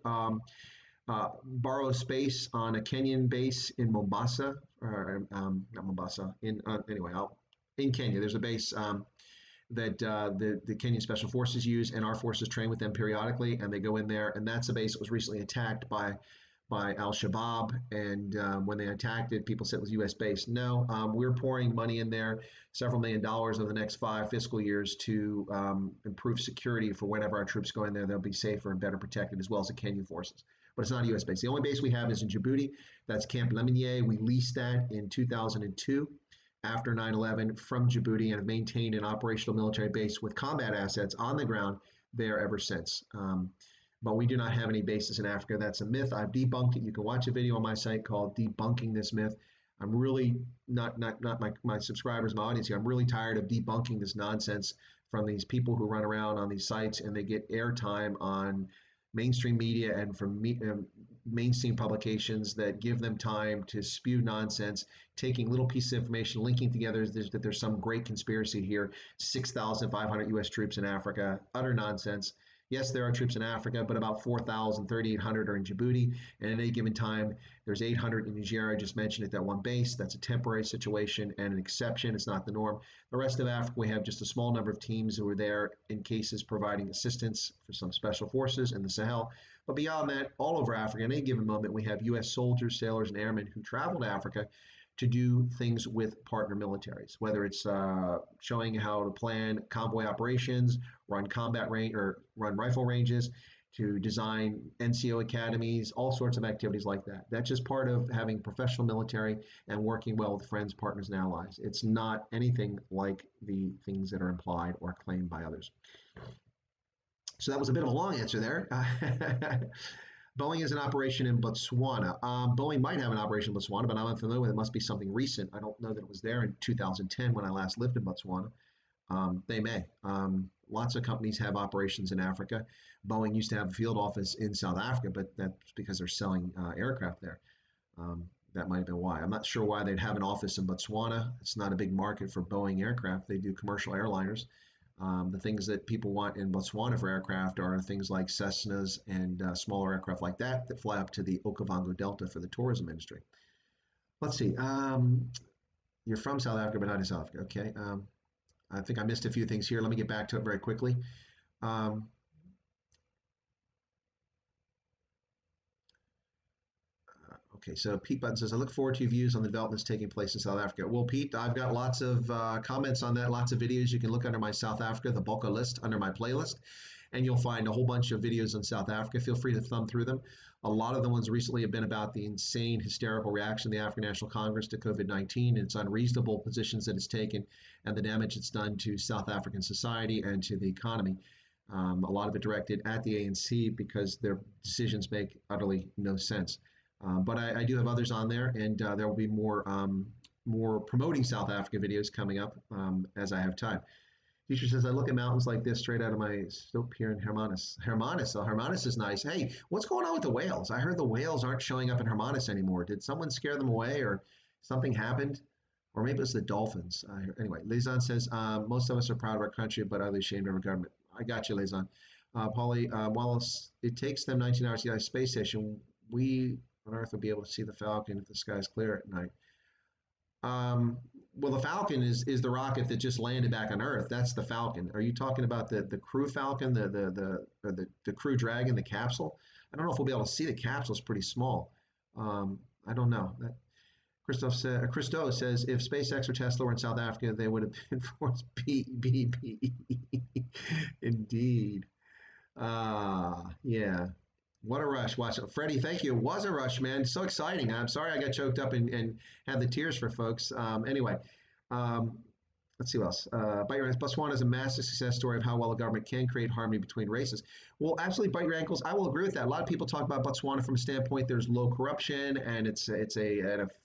S1: borrow space on a Kenyan base in Mombasa, or not Mombasa, in Kenya. There's a base that the Kenyan Special Forces use, and our forces train with them periodically, and they go in there, and that's a base that was recently attacked by Al-Shabaab, and when they attacked it, people said it was U.S. based. No, we're pouring money in there, several $1 million over the next 5 fiscal years to improve security for whenever our troops go in there. They'll be safer and better protected, as well as the Kenyan forces. But it's not a U.S. base. The only base we have is in Djibouti. That's Camp Lemonnier. We leased that in 2002 after 9/11 from Djibouti, and have maintained an operational military base with combat assets on the ground there ever since. But we do not have any bases in Africa. That's a myth. I've debunked it. You can watch a video on my site called Debunking This Myth. I'm really not my subscribers, my audience here. I'm really tired of debunking this nonsense from these people who run around on these sites, and they get airtime on mainstream media and from mainstream publications that give them time to spew nonsense, taking little pieces of information, linking together that there's some great conspiracy here. 6,500 U.S. troops in Africa. Utter nonsense. Yes, there are troops in Africa, but about 3,800 are in Djibouti. And at any given time, there's 800 in Nigeria. I just mentioned at that one base. That's a temporary situation and an exception. It's not the norm. The rest of Africa, we have just a small number of teams who are there in cases providing assistance for some special forces in the Sahel. But beyond that, all over Africa, at any given moment, we have U.S. soldiers, sailors, and airmen who travel to Africa to do things with partner militaries, whether it's showing how to plan convoy operations, run run rifle ranges, to design NCO academies, all sorts of activities like that. That's just part of having professional military and working well with friends, partners, and allies. It's not anything like the things that are implied or claimed by others. So that was a bit of a long answer there. Boeing is an operation in Botswana. Boeing might have an operation in Botswana, but I'm unfamiliar with it. It must be something recent. I don't know that it was there in 2010 when I last lived in Botswana. They may. Lots of companies have operations in Africa. Boeing used to have a field office in South Africa, but that's because they're selling aircraft there. That might have been why. I'm not sure why they'd have an office in Botswana. It's not a big market for Boeing aircraft. They do commercial airliners. The things that people want in Botswana for aircraft are things like Cessnas and smaller aircraft like that fly up to the Okavango Delta for the tourism industry. Let's see. You're from South Africa, but not in South Africa. Okay. I think I missed a few things here. Let me get back to it very quickly. Okay, so Pete Button says, I look forward to your views on the developments taking place in South Africa. Well, Pete, I've got lots of comments on that, lots of videos. You can look under my South Africa, the Boca list, under my playlist, and you'll find a whole bunch of videos on South Africa. Feel free to thumb through them. A lot of the ones recently have been about the insane, hysterical reaction of the African National Congress to COVID-19 and its unreasonable positions that it's taken and the damage it's done to South African society and to the economy. A lot of it directed at the ANC because their decisions make utterly no sense. But I do have others on there, and there will be more promoting South Africa videos coming up as I have time. Teacher says, I look at mountains like this straight out of my stope here in Hermanus. Hermanus is nice. Hey, what's going on with the whales? I heard the whales aren't showing up in Hermanus anymore. Did someone scare them away, or something happened? Or maybe it's the dolphins. Anyway, Lezon says, most of us are proud of our country, but utterly ashamed of our government. I got you, Lezon. Paulie, while it takes them 19 hours to get out of space station, we on Earth will be able to see the Falcon if the sky's clear at night. Well, the Falcon is the rocket that just landed back on Earth. That's the Falcon. Are you talking about the Crew Falcon, the Crew Dragon, the capsule? I don't know if we'll be able to see the capsule. It's pretty small. I don't know. Christo says if SpaceX or Tesla were in South Africa, they would have been forced BBB. Indeed. Yeah. What a rush. Watch it. Freddie, thank you. It was a rush, man. So exciting. I'm sorry I got choked up and had the tears for folks. Anyway, let's see what else. Bite Your Ankles. Botswana is a massive success story of how well a government can create harmony between races. Well, absolutely, Bite Your Ankles. I will agree with that. A lot of people talk about Botswana from a standpoint there's low corruption and it's an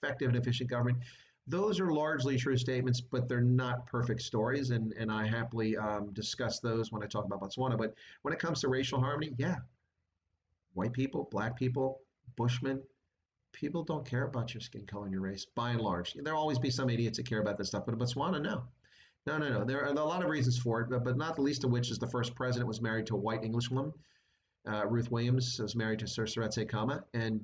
S1: effective and efficient government. Those are largely true statements, but they're not perfect stories, and I happily discuss those when I talk about Botswana. But when it comes to racial harmony, yeah, white people, black people, Bushmen, people don't care about your skin color and your race, by and large. There'll always be some idiots that care about this stuff, but in Botswana, no. No. There are a lot of reasons for it, but not the least of which is the first president was married to a white Englishwoman. Ruth Williams was married to Sir Seretse Khama, and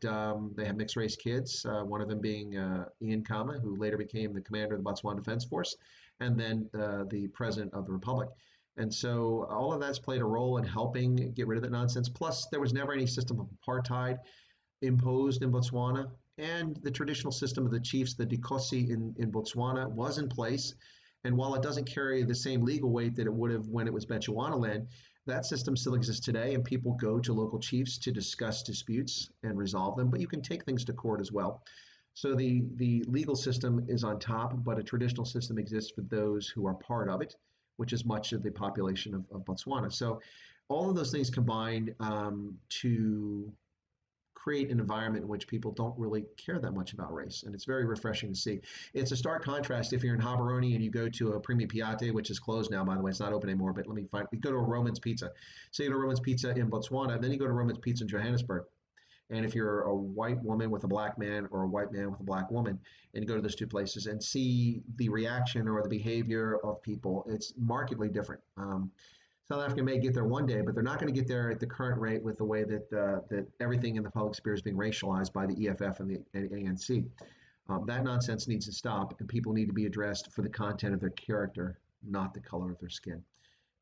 S1: they have mixed race kids, one of them being Ian Khama, who later became the commander of the Botswana Defense Force, and then the president of the republic. And so all of that's played a role in helping get rid of that nonsense. Plus, there was never any system of apartheid imposed in Botswana, and the traditional system of the chiefs, the Dikosi in Botswana, was in place. And while it doesn't carry the same legal weight that it would have when it was Bechuanaland, that system still exists today, and people go to local chiefs to discuss disputes and resolve them. But you can take things to court as well. So the legal system is on top, but a traditional system exists for those who are part of it, which is much of the population of Botswana. So all of those things combined to create an environment in which people don't really care that much about race. And it's very refreshing to see. It's a stark contrast if you're in Gaborone and you go to a Primi Piatti, which is closed now, by the way, it's not open anymore, but you go to a Roman's Pizza. So you go to Roman's Pizza in Botswana, and then you go to Roman's Pizza in Johannesburg. And if you're a white woman with a black man or a white man with a black woman, and you go to those two places and see the reaction or the behavior of people, it's markedly different. South Africa may get there one day, but they're not going to get there at the current rate with the way that everything in the public sphere is being racialized by the EFF and the ANC. That nonsense needs to stop, and people need to be addressed for the content of their character, not the color of their skin.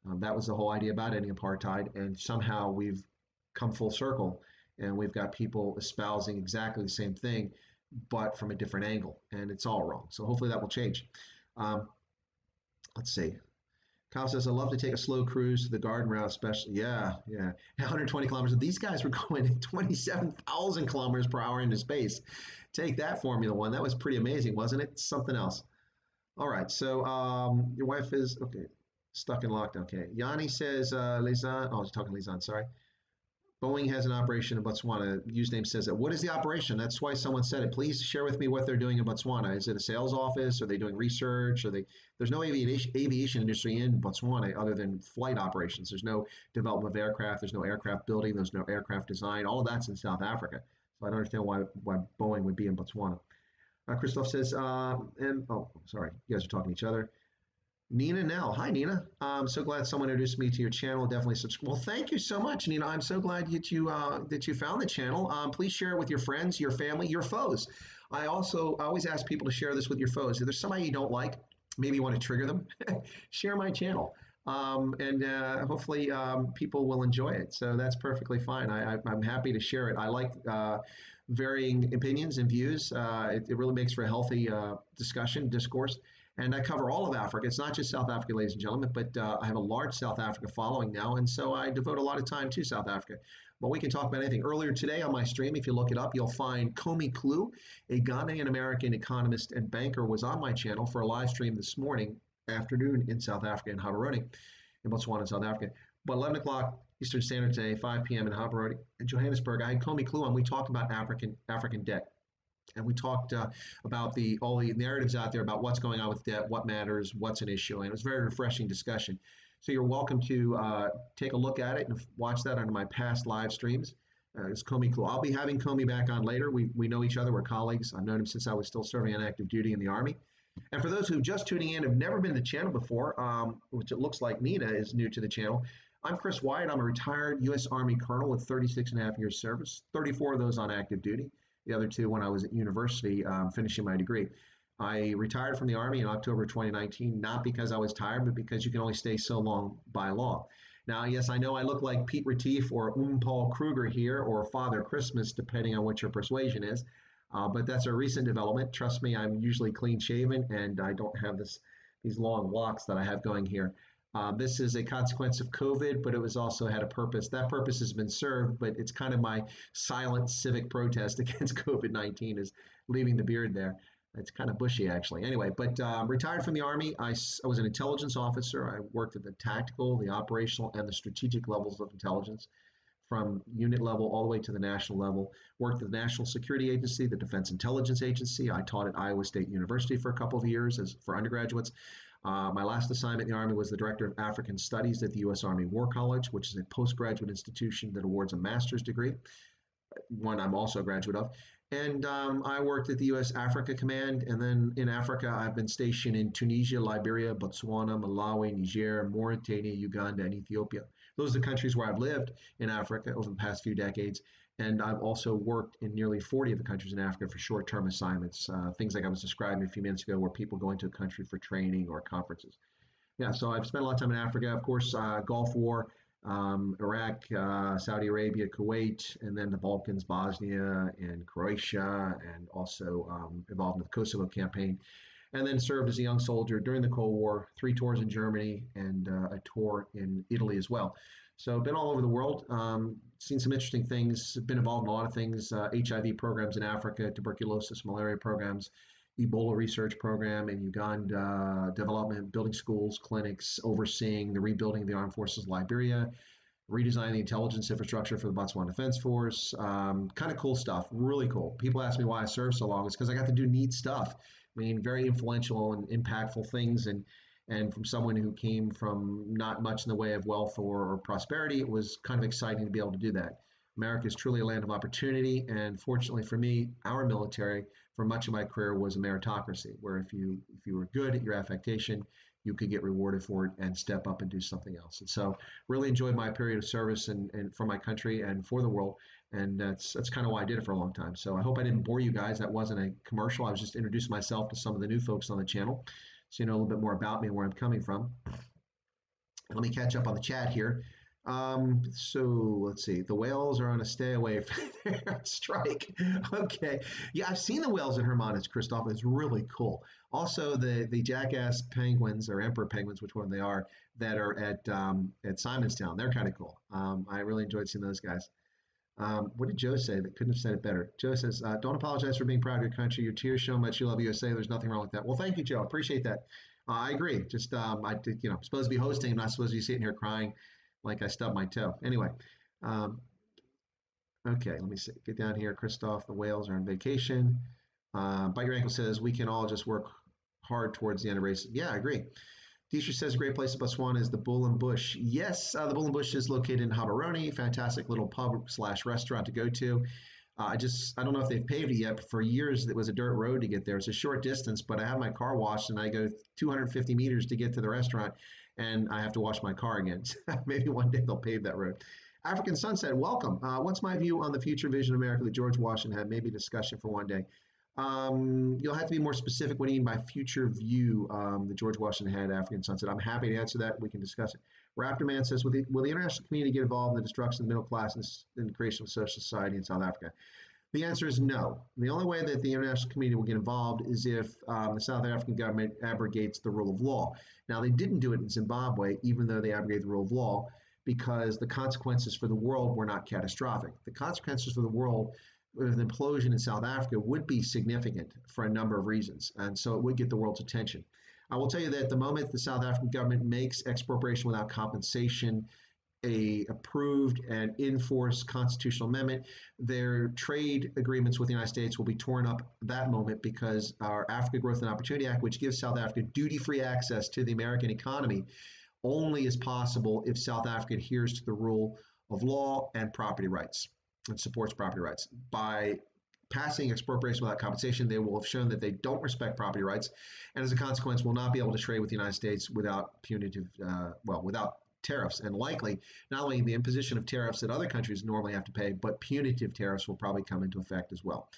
S1: That was the whole idea about ending apartheid, and somehow we've come full circle, and we've got people espousing exactly the same thing, but from a different angle, and it's all wrong. So hopefully that will change. Let's see. Kyle says, I love to take a slow cruise to the garden route, especially. Yeah. 120 kilometers. These guys were going at 27,000 kilometers per hour into space. Take that, Formula One. That was pretty amazing, wasn't it? Something else. All right. So your wife is, okay, stuck in lockdown. Okay. Yanni says, Lizan. Oh, I was talking to Lizan, sorry. Boeing has an operation in Botswana. Username says that. What is the operation? That's why someone said it. Please share with me what they're doing in Botswana. Is it a sales office? Are they doing research? There's no aviation industry in Botswana other than flight operations. There's no development of aircraft. There's no aircraft building. There's no aircraft design. All of that's in South Africa. So I don't understand why Boeing would be in Botswana. Christoph says, sorry, you guys are talking to each other. Nina Nell. Hi, Nina. I'm so glad someone introduced me to your channel. Definitely subscribe. Well, thank you so much, Nina. I'm so glad that you found the channel. Please share it with your friends, your family, your foes. I always ask people to share this with your foes. If there's somebody you don't like, maybe you want to trigger them, share my channel. And hopefully people will enjoy it. So that's perfectly fine. I'm happy to share it. I like varying opinions and views. It really makes for a healthy discourse. And I cover all of Africa. It's not just South Africa, ladies and gentlemen, but I have a large South Africa following now, and so I devote a lot of time to South Africa. But we can talk about anything. Earlier today on my stream, if you look it up, you'll find Komi Klue, a Ghanaian-American economist and banker, was on my channel for a live stream this afternoon in South Africa, in Gaborone, in Botswana, South Africa. But 11 o'clock Eastern Standard today, 5 p.m. in Gaborone, in Johannesburg, I had Komi Klue on. We talked about African debt. And we talked about all the narratives out there about what's going on with debt, what matters, what's an issue. And it was a very refreshing discussion. So you're welcome to take a look at it and watch that on my past live streams. It's Komi Klue. I'll be having Komi back on later. We know each other. We're colleagues. I've known him since I was still serving on active duty in the Army. And for those who are just tuning in, have never been to the channel before, which it looks like Nina is new to the channel, I'm Chris Wyatt. I'm a retired U.S. Army colonel with 36 and a half years service, 34 of those on active duty. the other two when I was at university finishing my degree. I retired from the Army in October 2019, not because I was tired, but because you can only stay so long by law. Now, yes, I know I look like Pete Retief or Paul Kruger here, or Father Christmas, depending on what your persuasion is. But that's a recent development. Trust me, I'm usually clean shaven and I don't have these long locks that I have going here. This is a consequence of COVID, but it was also had a purpose. That purpose has been served, but it's kind of my silent civic protest against COVID-19 is leaving the beard there. It's kind of bushy, actually. Anyway, but retired from the Army. I was an intelligence officer. I worked at the tactical, the operational, and the strategic levels of intelligence, from unit level all the way to the national level. Worked at the National Security Agency, the Defense Intelligence Agency. I taught at Iowa State University for a couple of years for undergraduates. My last assignment in the Army was the Director of African Studies at the U.S. Army War College, which is a postgraduate institution that awards a master's degree, one I'm also a graduate of. And I worked at the U.S. Africa Command, and then in Africa, I've been stationed in Tunisia, Liberia, Botswana, Malawi, Niger, Mauritania, Uganda, and Ethiopia. Those are the countries where I've lived in Africa over the past few decades. And I've also worked in nearly 40 of the countries in Africa for short-term assignments, things like I was describing a few minutes ago, where people go into a country for training or conferences. Yeah, so I've spent a lot of time in Africa. Of course, Gulf War, Iraq, Saudi Arabia, Kuwait, and then the Balkans, Bosnia, and Croatia, and also involved in the Kosovo campaign. And then served as a young soldier during the Cold War, 3 tours in Germany, and a tour in Italy as well. So been all over the world, seen some interesting things, been involved in a lot of things, HIV programs in Africa, tuberculosis, malaria programs, Ebola research program in Uganda, development, building schools, clinics, overseeing the rebuilding of the armed forces of Liberia, redesigning the intelligence infrastructure for the Botswana Defense Force. Kind of cool stuff, really cool. People ask me why I served so long. It's because I got to do neat stuff. I mean, very influential and impactful things. And from someone who came from not much in the way of wealth or prosperity, it was kind of exciting to be able to do that. America is truly a land of opportunity. And fortunately for me, our military, for much of my career, was a meritocracy, where if you were good at your affectation, you could get rewarded for it and step up and do something else. And so really enjoyed my period of service and for my country and for the world. And that's kind of why I did it for a long time. So I hope I didn't bore you guys. That wasn't a commercial. I was just introducing myself to some of the new folks on the channel, so you know a little bit more about me and where I'm coming from. Let me catch up on the chat here. So let's see. The whales are on a stay away from their strike. Okay. Yeah, I've seen the whales in Hermanus, Christoph. It's really cool. Also, the jackass penguins, or emperor penguins, which one they are, that are at Simonstown. They're kind of cool. I really enjoyed seeing those guys. What did Joe say that couldn't have said it better? Joe says, don't apologize for being proud of your country. Your tears show how much you love USA. There's nothing wrong with that. Well, thank you, Joe. I appreciate that. I agree. Just, I'm supposed to be hosting. I'm not supposed to be sitting here crying like I stubbed my toe. Anyway, okay, let me see. Get down here. Christoph, the whales are on vacation. Bite Your Ankle says, we can all just work hard towards the end of race. Yeah, I agree. Dietrich says, a great place in Botswana is the Bull and Bush. Yes, the Bull and Bush is located in Gaborone. Fantastic little pub/restaurant to go to. I don't know if they've paved it yet, but for years it was a dirt road to get there. It's a short distance, but I have my car washed and I go 250 meters to get to the restaurant, and I have to wash my car again. Maybe one day they'll pave that road. African Sunset, welcome. What's my view on the future vision of America that George Washington had? Maybe a discussion for one day. You'll have to be more specific. What do you mean by future view that George Washington had, African Sunset? I'm happy to answer that. We can discuss it. Raptor Man says, will the international community get involved in the destruction of the middle class and the creation of social society in South Africa? The answer is no. The only way that the international community will get involved is if the South African government abrogates the rule of law. Now, they didn't do it in Zimbabwe, even though they abrogated the rule of law, because the consequences for the world were not catastrophic. The consequences for the world with an implosion in South Africa would be significant for a number of reasons, and so it would get the world's attention. I will tell you that the moment the South African government makes expropriation without compensation a approved and enforced constitutional amendment, their trade agreements with the United States will be torn up that moment, because our Africa Growth and Opportunity Act, which gives South Africa duty-free access to the American economy, only is possible if South Africa adheres to the rule of law and property rights and supports property rights. By passing expropriation without compensation, they will have shown that they don't respect property rights, and as a consequence will not be able to trade with the United States without without tariffs, and likely not only the imposition of tariffs that other countries normally have to pay, but punitive tariffs will probably come into effect as well.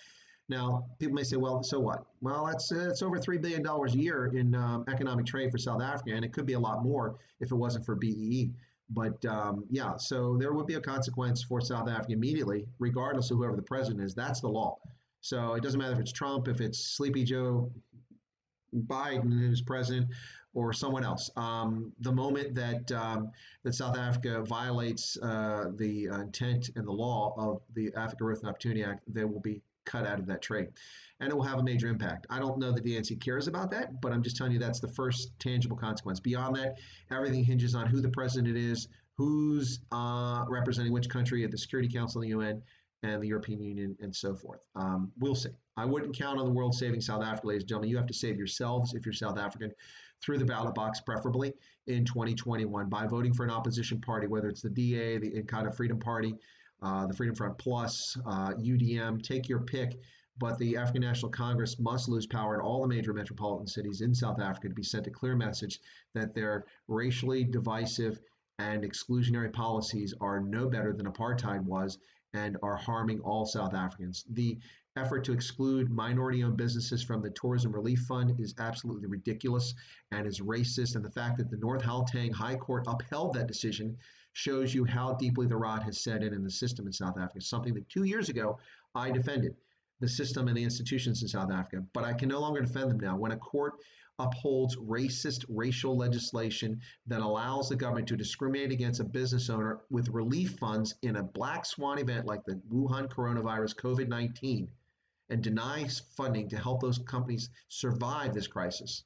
S1: Now, people may say, well, so what? Well, it's over $3 billion a year in economic trade for South Africa, and it could be a lot more if it wasn't for BEE. But yeah, so there would be a consequence for South Africa immediately, regardless of whoever the president is. That's the law. So it doesn't matter if it's Trump, if it's Sleepy Joe Biden who's president, or someone else. The moment that South Africa violates the intent and the law of the Africa Growth and Opportunity Act, they will be cut out of that trade, and it will have a major impact. I don't know that the ANC cares about that, but I'm just telling you that's the first tangible consequence. Beyond that, everything hinges on who the president is, who's representing which country at the Security Council of the UN and the European Union, and so forth. We'll see. I wouldn't count on the world saving South Africa, ladies and gentlemen. You have to save yourselves if you're South African through the ballot box, preferably in 2021, by voting for an opposition party, whether it's the DA, the Inkatha Freedom Party, the Freedom Front Plus, UDM, take your pick. But the African National Congress must lose power in all the major metropolitan cities in South Africa to be sent a clear message that their racially divisive and exclusionary policies are no better than apartheid was and are harming all South Africans. The effort to exclude minority-owned businesses from the Tourism Relief Fund is absolutely ridiculous and is racist. And the fact that the North Gauteng High Court upheld that decision shows you how deeply the rot has set in the system in South Africa, something that 2 years ago I defended, the system and the institutions in South Africa. But I can no longer defend them now. When a court upholds racist racial legislation that allows the government to discriminate against a business owner with relief funds in a black swan event like the Wuhan coronavirus COVID-19 and denies funding to help those companies survive this crisis,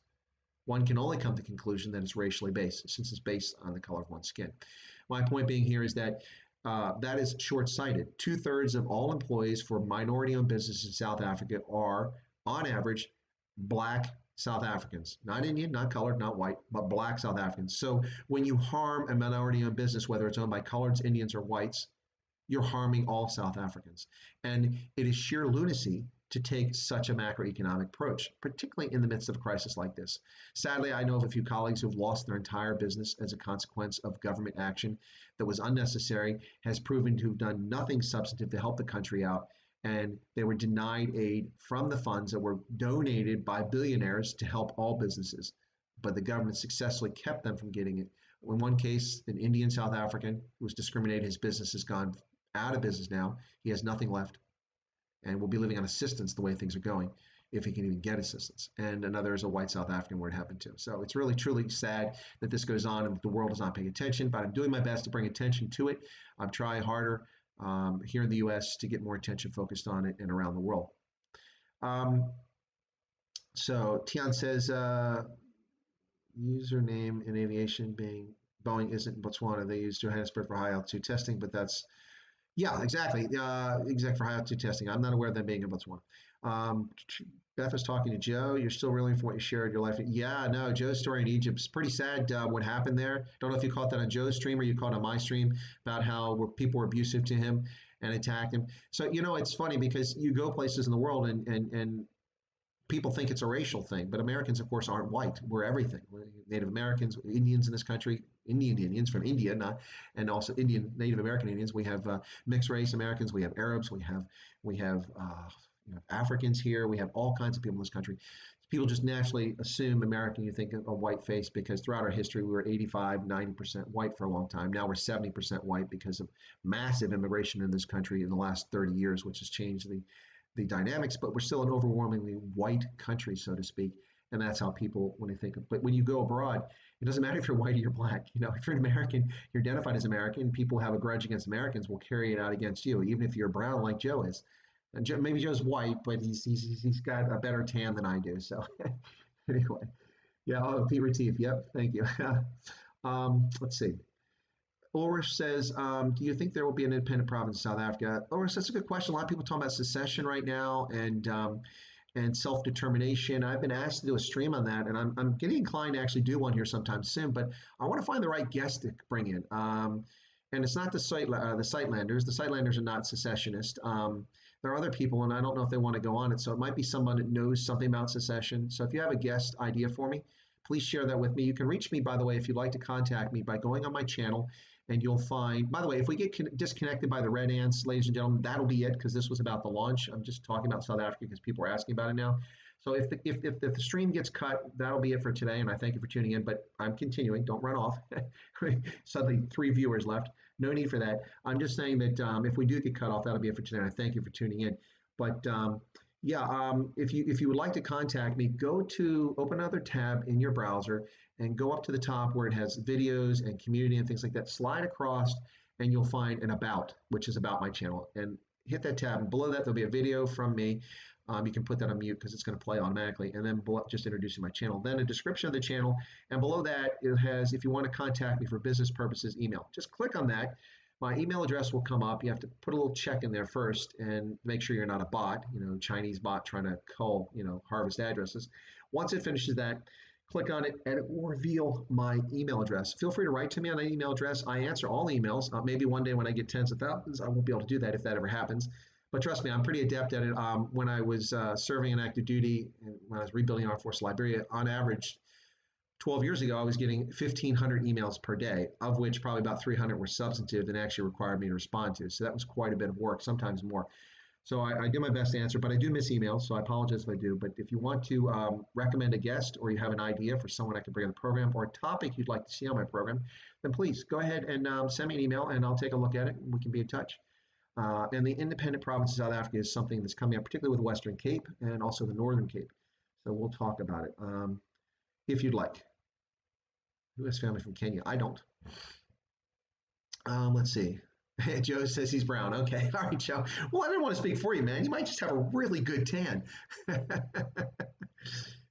S1: one can only come to the conclusion that it's racially based, since it's based on the color of one's skin. My point being here is that that is short-sighted. 2/3 of all employees for minority-owned businesses in South Africa are, on average, Black South Africans, not Indian, not colored, not white, but Black South Africans. So when you harm a minority-owned business, whether it's owned by coloreds, Indians, or whites, you're harming all South Africans. And it is sheer lunacy to take such a macroeconomic approach, particularly in the midst of a crisis like this. Sadly, I know of a few colleagues who have lost their entire business as a consequence of government action that was unnecessary, has proven to have done nothing substantive to help the country out, and they were denied aid from the funds that were donated by billionaires to help all businesses. But the government successfully kept them from getting it. In one case, an Indian South African who was discriminated, his business has gone out of business now. He has nothing left and will be living on assistance the way things are going, if he can even get assistance. And another is a white South African where it happened to. So it's really, truly sad that this goes on and that the world is not paying attention, but I'm doing my best to bring attention to it. I'm trying harder here in the US to get more attention focused on it and around the world. So Tian says, username in aviation being Boeing isn't in Botswana. They use Johannesburg for high altitude testing, but that's, yeah, exactly. Exactly for high altitude testing. I'm not aware of them being in Botswana. Beth was talking to Joe. You're still reeling from what you shared your life. Yeah, no, Joe's story in Egypt is pretty sad. What happened there? Don't know if you caught that on Joe's stream or you caught it on my stream about how people were abusive to him and attacked him. So, you know, it's funny because you go places in the world and people think it's a racial thing, but Americans, of course, aren't white. We're everything. We're Native Americans, Indians in this country, Indians from India, and also Indian Native American Indians. We have mixed race Americans. We have Arabs. We have Africans here. We have all kinds of people in this country. People just naturally assume American, you think a white face, because throughout our history, we were 85, 90% white for a long time. Now we're 70% white because of massive immigration in this country in the last 30 years, which has changed the dynamics, but we're still an overwhelmingly white country, so to speak. And that's how people, when they think of, but when you go abroad, it doesn't matter if you're white or you're black. You know, if you're an American, you're identified as American, people have a grudge against Americans, will carry it out against you, even if you're brown like Joe is. And maybe Joe's white, but he's got a better tan than I do. So anyway, yeah, Pete Retief, yep, thank you. Let's see. Ulrich says, do you think there will be an independent province in South Africa? Ulrich, that's a good question. A lot of people talking about secession right now and self-determination. I've been asked to do a stream on that, and I'm getting inclined to actually do one here sometime soon, but I want to find the right guest to bring in. And it's not the Sightlanders. The Sightlanders are not secessionists. There are other people, and I don't know if they want to go on it, so it might be someone that knows something about secession. So if you have a guest idea for me, please share that with me. You can reach me, by the way, if you'd like to contact me by going on my channel and you'll find, by the way, if we get disconnected by the red ants, ladies and gentlemen, that'll be it, because this was about the launch. I'm just talking about South Africa because people are asking about it now. So if the stream gets cut, that'll be it for today, and I thank you for tuning in, but I'm continuing. Don't run off. Suddenly 3 viewers left. No need for that. I'm just saying that if we do get cut off, that'll be it for today, and I thank you for tuning in. But if you would like to contact me, open another tab in your browser and go up to the top where it has videos and community and things like that. Slide across and you'll find an about, which is about my channel. And hit that tab. And below that, there'll be a video from me. You can put that on mute because it's going to play automatically. And then just introducing my channel. Then a description of the channel. And below that, it has, if you want to contact me for business purposes, email. Just click on that. My email address will come up. You have to put a little check in there first and make sure you're not a bot, Chinese bot trying to cull, harvest addresses. Once it finishes that, click on it and it will reveal my email address. Feel free to write to me on that email address. I answer all emails. Maybe one day when I get tens of thousands, I won't be able to do that if that ever happens. But trust me, I'm pretty adept at it. When I was serving in active duty and when I was rebuilding Armed Forces Liberia, on average, 12 years ago, I was getting 1,500 emails per day, of which probably about 300 were substantive and actually required me to respond to. So that was quite a bit of work, sometimes more. So I do my best to answer, but I do miss emails, so I apologize if I do. But if you want to recommend a guest or you have an idea for someone I can bring on the program or a topic you'd like to see on my program, then please go ahead and send me an email and I'll take a look at it and we can be in touch. And the independent province of South Africa is something that's coming up, particularly with the Western Cape and also the Northern Cape. So we'll talk about it if you'd like. Who has family from Kenya? I don't. Let's see. Joe says he's brown. Okay. All right, Joe. Well, I didn't want to speak for you, man. You might just have a really good tan.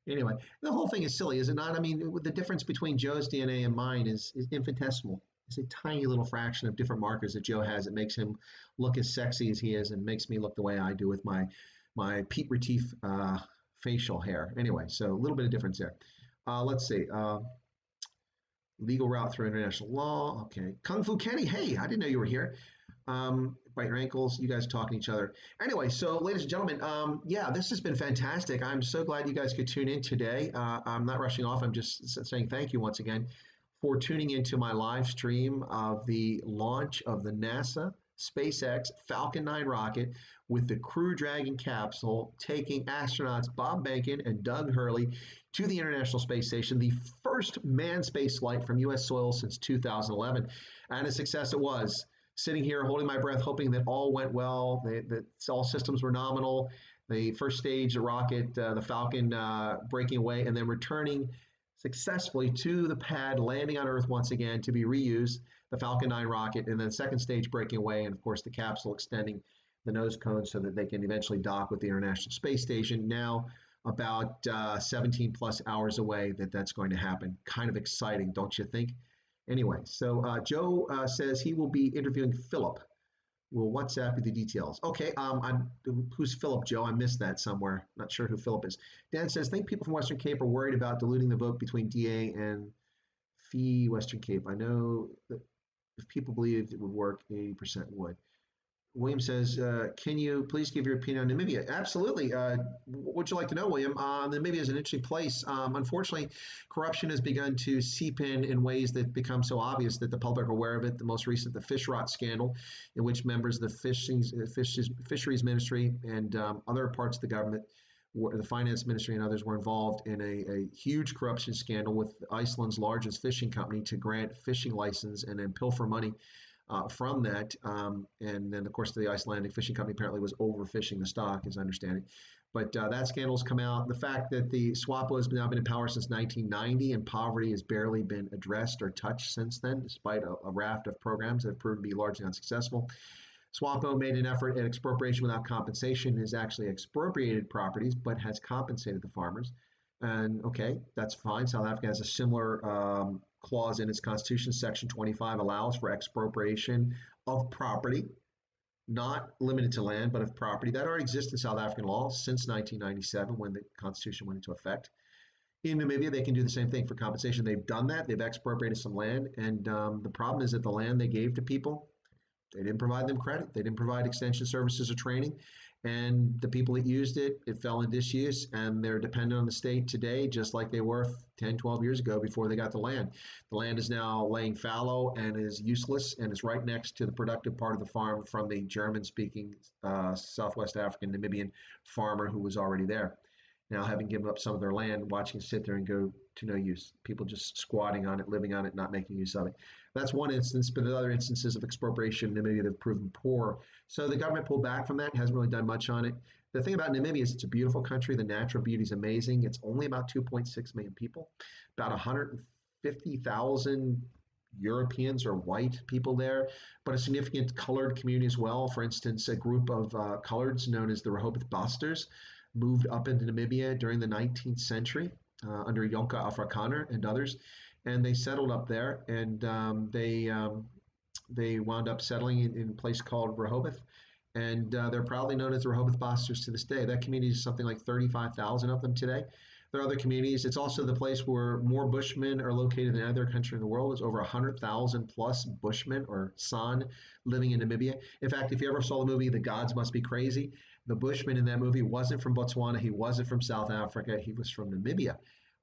S1: Anyway, the whole thing is silly, is it not? I mean, the difference between Joe's DNA and mine is infinitesimal. It's a tiny little fraction of different markers that Joe has that makes him look as sexy as he is and makes me look the way I do with my Pete Retief facial hair. Anyway, so a little bit of difference there. Let's see. Legal route through international law. Okay. Kung Fu Kenny. Hey, I didn't know you were here. Bite your ankles. You guys talking to each other. Anyway, so ladies and gentlemen, yeah, this has been fantastic. I'm so glad you guys could tune in today. I'm not rushing off. I'm just saying thank you once again for tuning into my live stream of the launch of the NASA SpaceX Falcon 9 rocket with the Crew Dragon capsule taking astronauts Bob Behnken and Doug Hurley to the International Space Station, the first manned space flight from U.S. soil since 2011. And a success it was. Sitting here holding my breath, hoping that all went well, that all systems were nominal. The first stage, the rocket, the Falcon breaking away and then returning successfully to the pad, landing on Earth once again to be reused, the Falcon 9 rocket, and then second stage breaking away, and of course the capsule extending the nose cone so that they can eventually dock with the International Space Station. Now about 17 plus hours away that's going to happen. Kind of exciting, don't you think? Anyway, so Joe says he will be interviewing Philip. We'll WhatsApp you the details. Okay, who's Philip, Joe? I missed that somewhere. Not sure who Philip is. Dan says, think people from Western Cape are worried about diluting the vote between DA and Fee Western Cape. I know that if people believed it would work, 80% would. William says, can you please give your opinion on Namibia? Absolutely. What would you like to know, William? Namibia is an interesting place. Unfortunately, corruption has begun to seep in ways that become so obvious that the public are aware of it. The most recent, the fish rot scandal, in which members of the fisheries ministry and other parts of the government, the finance ministry and others were involved in a huge corruption scandal with Iceland's largest fishing company to grant fishing license and then pilfer money from that. And then, of course, the Icelandic fishing company apparently was overfishing the stock, as I understand it. But that scandal's come out. The fact that the SWAPO has now been in power since 1990 and poverty has barely been addressed or touched since then, despite a raft of programs that have proven to be largely unsuccessful. SWAPO made an effort at expropriation without compensation, has actually expropriated properties, but has compensated the farmers. And okay, that's fine. South Africa has a similar clause in its constitution. Section 25 allows for expropriation of property, not limited to land, but of property. That already exists in South African law since 1997 when the constitution went into effect. In Namibia, they can do the same thing for compensation. They've done that. They've expropriated some land. And the problem is that the land they gave to people they didn't provide them credit. They didn't provide extension services or training. And the people that used it, it fell in disuse, and they're dependent on the state today, just like they were 10, 12 years ago before they got the land. The land is now laying fallow and is useless, and is right next to the productive part of the farm from the German-speaking Southwest African Namibian farmer who was already there. Now, having given up some of their land, watching it sit there and go to no use. People just squatting on it, living on it, not making use of it. That's one instance, but the other instances of expropriation in Namibia have proven poor. So the government pulled back from that, hasn't really done much on it. The thing about Namibia is it's a beautiful country. The natural beauty is amazing. It's only about 2.6 million people, about 150,000 Europeans or white people there, but a significant colored community as well. For instance, a group of coloreds known as the Rehoboth Basters moved up into Namibia during the 19th century under Jonker Afrikaner and others, and they settled up there, and they wound up settling in a place called Rehoboth, and they're proudly known as the Rehoboth Basters to this day. That community is something like 35,000 of them today. There are other communities. It's also the place where more Bushmen are located than any other country in the world. There's over 100,000 plus Bushmen or San living in Namibia. In fact, if you ever saw the movie The Gods Must Be Crazy, the Bushman in that movie wasn't from Botswana. He wasn't from South Africa. He was from Namibia.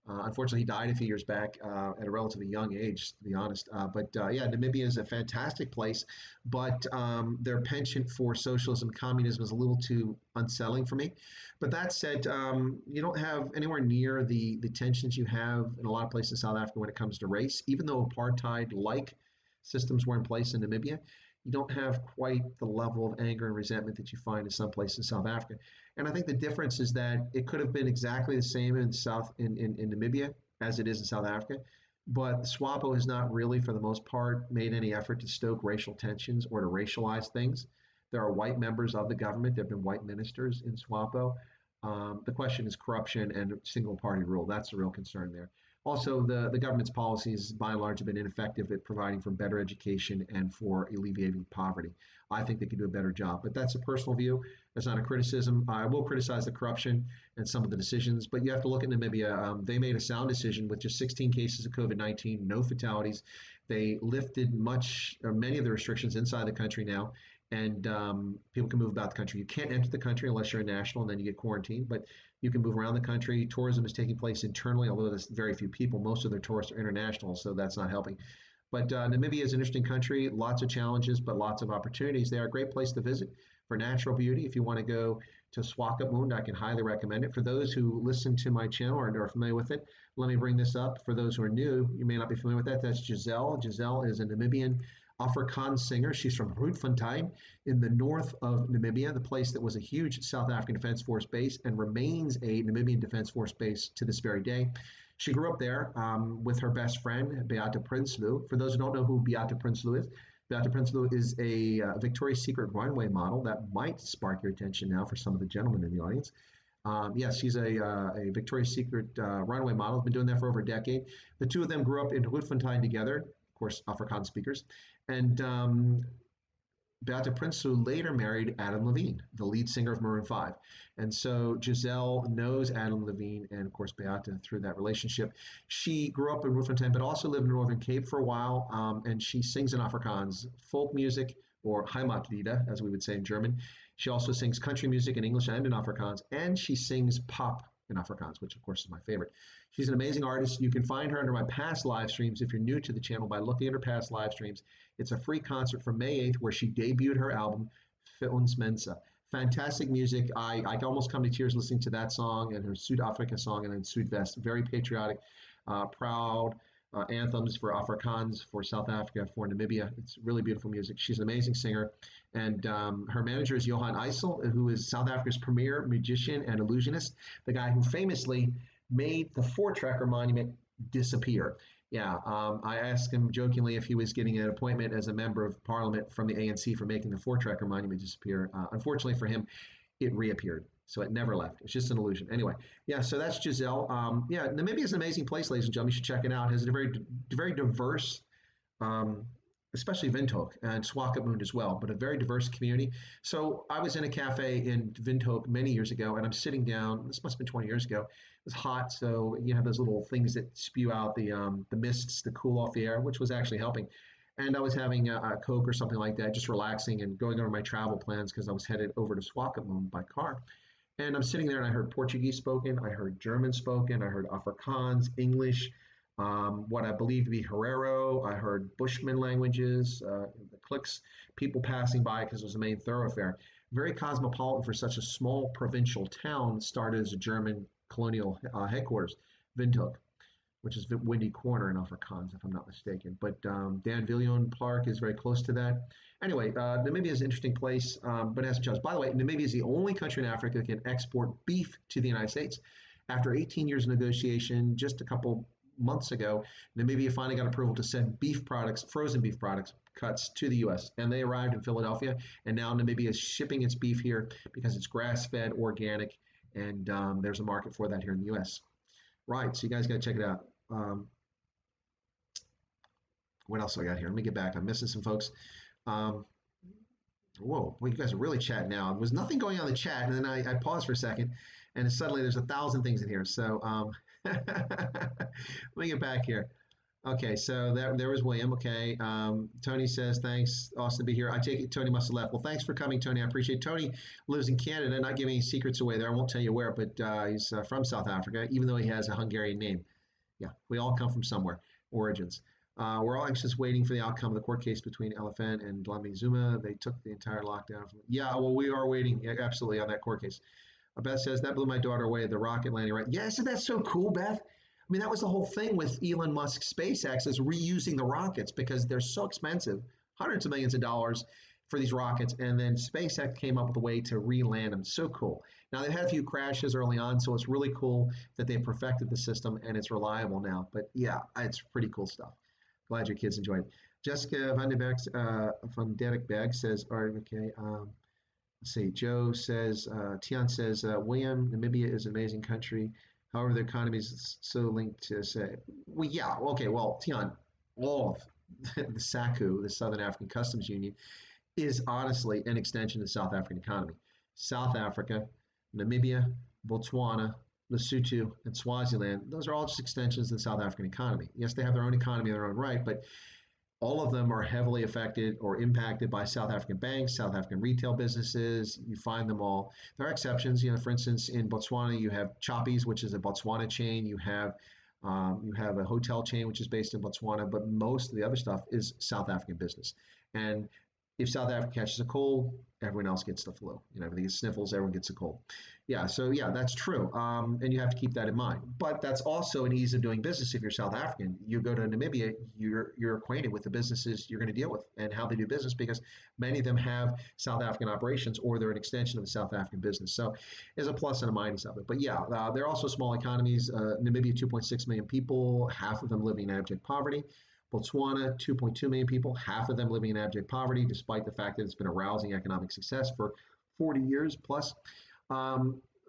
S1: Unfortunately, he died a few years back at a relatively young age, to be honest. Yeah, Namibia is a fantastic place, but their penchant for socialism and communism is a little too unsettling for me. But that said, you don't have anywhere near the tensions you have in a lot of places in South Africa when it comes to race. Even though apartheid-like systems were in place in Namibia, you don't have quite the level of anger and resentment that you find in some places in South Africa. And I think the difference is that it could have been exactly the same in Namibia as it is in South Africa, but SWAPO has not really, for the most part, made any effort to stoke racial tensions or to racialize things. There are white members of the government. There have been white ministers in SWAPO. The question is corruption and single party rule. That's the real concern there. Also, the government's policies, by and large, have been ineffective at providing for better education and for alleviating poverty. I think they could do a better job, but that's a personal view. That's not a criticism. I will criticize the corruption and some of the decisions, but you have to look at Namibia. They made a sound decision with just 16 cases of COVID-19, no fatalities. They lifted many of the restrictions inside the country now, and people can move about the country. You can't enter the country unless you're a national, and then you get quarantined, but you can move around the country. Tourism is taking place internally, although there's very few people. Most of their tourists are international, so that's not helping. But Namibia is an interesting country, lots of challenges, but lots of opportunities. They are a great place to visit for natural beauty. If you want to go to Swakopmund, I can highly recommend it. For those who listen to my channel or are familiar with it, let me bring this up. For those who are new, you may not be familiar with that. That's Giselle. Giselle is a Namibian Afrikaans singer. She's from Grootfontein in the north of Namibia, the place that was a huge South African Defense Force base and remains a Namibian Defense Force base to this very day. She grew up there with her best friend, Beate Prinsloo. For those who don't know who Beate Prinsloo is, Beate Prinsloo is a Victoria's Secret runway model that might spark your attention now for some of the gentlemen in the audience. Yes, she's a Victoria's Secret runway model. Been doing that for over a decade. The two of them grew up in Grootfontein together, of course, Afrikaans speakers. And Beate Prinsloo later married Adam Levine, the lead singer of Maroon 5. And so Giselle knows Adam Levine and, of course, Beate through that relationship. She grew up in Grootfontein, but also lived in Northern Cape for a while, and she sings in Afrikaans, folk music, or Heimatlieder, as we would say in German. She also sings country music in English and in Afrikaans, and she sings pop in Afrikaans, which, of course, is my favorite. She's an amazing artist. You can find her under my past live streams if you're new to the channel by looking at her past live streams. It's a free concert from May 8th where she debuted her album, Für uns Mensa. Fantastic music. I can almost come to tears listening to that song and her Südafrika song and then Südwest. Very patriotic, proud anthems for Afrikaans, for South Africa, for Namibia. It's really beautiful music. She's an amazing singer. And her manager is Johan Eisel, who is South Africa's premier magician and illusionist, the guy who famously made the four-tracker monument disappear. Yeah, I asked him jokingly if he was getting an appointment as a member of parliament from the ANC for making the four-tracker monument disappear. Unfortunately for him, it reappeared. So it never left. It's just an illusion. Anyway, yeah, so that's Giselle. Yeah, Namibia is an amazing place, ladies and gentlemen. You should check it out. It has a very diverse, especially Windhoek and Swakopmund as well, but a very diverse community. So I was in a cafe in Windhoek many years ago, and I'm sitting down. This must have been 20 years ago. It was hot, so you have those little things that spew out the mists to cool off the air, which was actually helping. and I was having a Coke or something like that, just relaxing and going over my travel plans because I was headed over to Swakopmund by car. And I'm sitting there and I heard Portuguese spoken, I heard German spoken, I heard Afrikaans, English, what I believe to be Herero, I heard Bushman languages, the cliques, people passing by because it was a main thoroughfare. Very cosmopolitan for such a small provincial town, started as a German colonial headquarters, Windhoek, which is Windy Corner in Afrikaans, if I'm not mistaken. But Dan Viljoen Park is very close to that. Anyway, Namibia is an interesting place, but it has challenges. By the way, Namibia is the only country in Africa that can export beef to the United States. After 18 years of negotiation, just a couple months ago, Namibia finally got approval to send beef products, frozen beef products, cuts to the U.S. And they arrived in Philadelphia, and now Namibia is shipping its beef here because it's grass-fed, organic, and there's a market for that here in the U.S. Right, so you guys got to check it out. What else I got here? Let me get back. I'm missing some folks. Whoa, well, you guys are really chatting now. There was nothing going on in the chat, and then I paused for a second, and suddenly there's 1,000 things in here. So let me get back here. Okay, so there was William. Okay, Tony says, thanks, awesome to be here. I take it Tony must have left. Well, thanks for coming, Tony. I appreciate it. Tony lives in Canada, not giving any secrets away there. I won't tell you where, but he's from South Africa, even though he has a Hungarian name. Yeah, we all come from somewhere, origins. We're all anxious waiting for the outcome of the court case between Elephant and Dlamini Zuma. They took the entire lockdown. Yeah, well, we are waiting, absolutely, on that court case. Beth says, that blew my daughter away, the rocket landing, right? Yeah, isn't that so cool, Beth? I mean, that was the whole thing with Elon Musk's SpaceX is reusing the rockets because they're so expensive, hundreds of millions of dollars for these rockets. And then SpaceX came up with a way to re-land them. So cool. Now, they had a few crashes early on, so it's really cool that they perfected the system and it's reliable now. But yeah, it's pretty cool stuff. Glad your kids enjoyed it. Jessica van der Berg says, all right, okay. Let's see. Joe says, Tian says, William, Namibia is an amazing country. However, the economy is so linked to, say, well, yeah, okay, well, Tian, all of the SACU, the Southern African Customs Union, is honestly an extension of the South African economy. South Africa, Namibia, Botswana, Lesotho, and Swaziland, those are all just extensions of the South African economy. Yes, they have their own economy in their own right, but all of them are heavily affected or impacted by South African banks, South African retail businesses. You find them all. There are exceptions. For instance, in Botswana, you have Choppies, which is a Botswana chain. You have a hotel chain, which is based in Botswana, but most of the other stuff is South African business. And if South Africa catches a cold, everyone else gets the flu. Everything gets sniffles, everyone gets a cold. Yeah, so yeah, that's true. And you have to keep that in mind. But that's also an ease of doing business if you're South African. You go to Namibia, you're acquainted with the businesses you're going to deal with and how they do business because many of them have South African operations or they're an extension of the South African business. So there's a plus and a minus of it. But yeah, they're also small economies. Namibia, 2.6 million people, half of them living in abject poverty. Botswana, 2.2 million people, half of them living in abject poverty, despite the fact that it's been a rousing economic success for 40 years plus.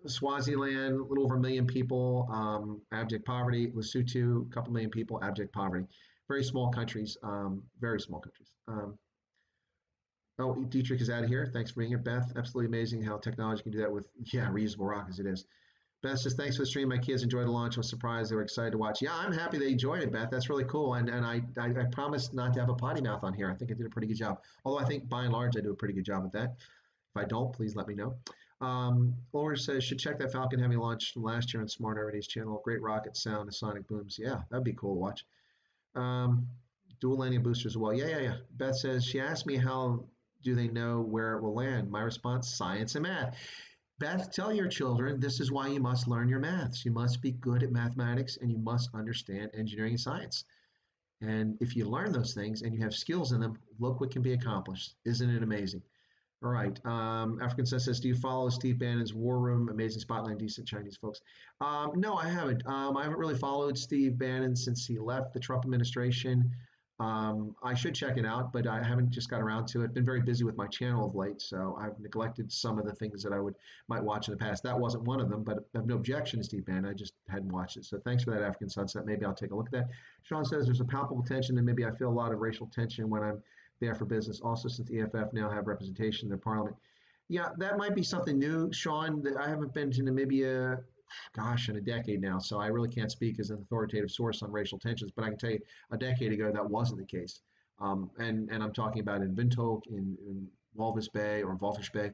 S1: Swaziland, a little over 1 million people, abject poverty. Lesotho, a couple million people, abject poverty. Very small countries, very small countries. Dietrich is out of here. Thanks for being here, Beth. Absolutely amazing how technology can do that with, reusable rockets. It is. Beth says, thanks for the stream. My kids enjoyed the launch. I was surprised. They were excited to watch. Yeah, I'm happy they enjoyed it, Beth. That's really cool. And I promised not to have a potty mouth on here. I think I did a pretty good job. Although I think by and large, I do a pretty good job with that. If I don't, please let me know. Laura says, should check that Falcon having launched last year on Smart Everyday's channel. Great rocket sound and sonic booms. Yeah, that'd be cool to watch. Dual landing boosters as well. Yeah. Beth says, she asked me how do they know where it will land? My response, science and math. Beth, tell your children this is why you must learn your maths. You must be good at mathematics and you must understand engineering and science. And if you learn those things and you have skills in them, look what can be accomplished. Isn't it amazing? All right. African says, do you follow Steve Bannon's War Room? Amazing spotlight, decent Chinese folks. No, I haven't. I haven't really followed Steve Bannon since he left the Trump administration. I should check it out, but I haven't just got around to it. Been very busy with my channel of late, so I've neglected some of the things that I might watch in the past. That wasn't one of them, but I have no objection to Steve Bannon. I just hadn't watched it. So thanks for that, African Sunset. Maybe I'll take a look at that. Sean says there's a palpable tension, and maybe I feel a lot of racial tension when I'm there for business. Also, since the EFF now have representation in their parliament. Yeah, that might be something new, Sean. I haven't been to Namibia, in a decade now, so I really can't speak as an authoritative source on racial tensions, but I can tell you a decade ago that wasn't the case. And I'm talking about in Windhoek, in Walvis Bay or Walvish Bay,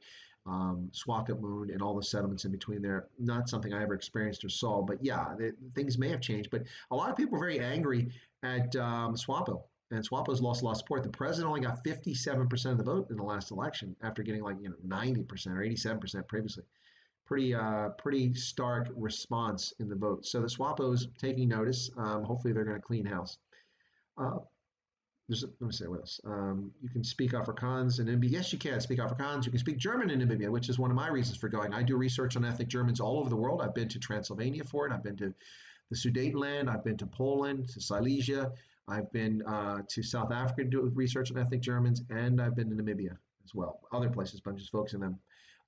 S1: Swakopmund, and all the settlements in between there. Not something I ever experienced or saw, but yeah, things may have changed. But a lot of people are very angry at SWAPO, and SWAPO's lost a lot of support. The president only got 57% of the vote in the last election after getting 90% or 87% previously. Pretty stark response in the vote. So the SWAPO's taking notice. Hopefully they're going to clean house. Let me say what else. You can speak Afrikaans in Namibia. Yes, you can speak Afrikaans. You can speak German in Namibia, which is one of my reasons for going. I do research on ethnic Germans all over the world. I've been to Transylvania for it. I've been to the Sudetenland. I've been to Poland, to Silesia. I've been to South Africa to do research on ethnic Germans, and I've been to Namibia as well. Other places, but I'm just focusing them.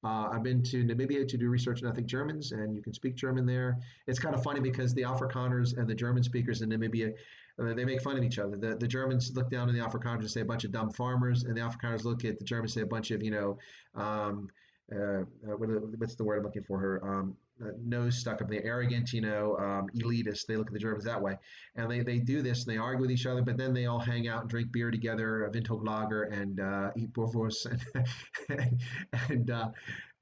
S1: I've been to Namibia to do research on ethnic Germans, and you can speak German there. It's kind of funny because the Afrikaners and the German speakers in Namibia, they make fun of each other. The Germans look down on the Afrikaners and say a bunch of dumb farmers, and the Afrikaners look at the Germans and say a bunch of, what's the word I'm looking for here? Nose stuck up there, arrogant, elitist. They look at the Germans that way. And they do this, and they argue with each other, but then they all hang out and drink beer together, Windhoek Lager, and eat Boerewors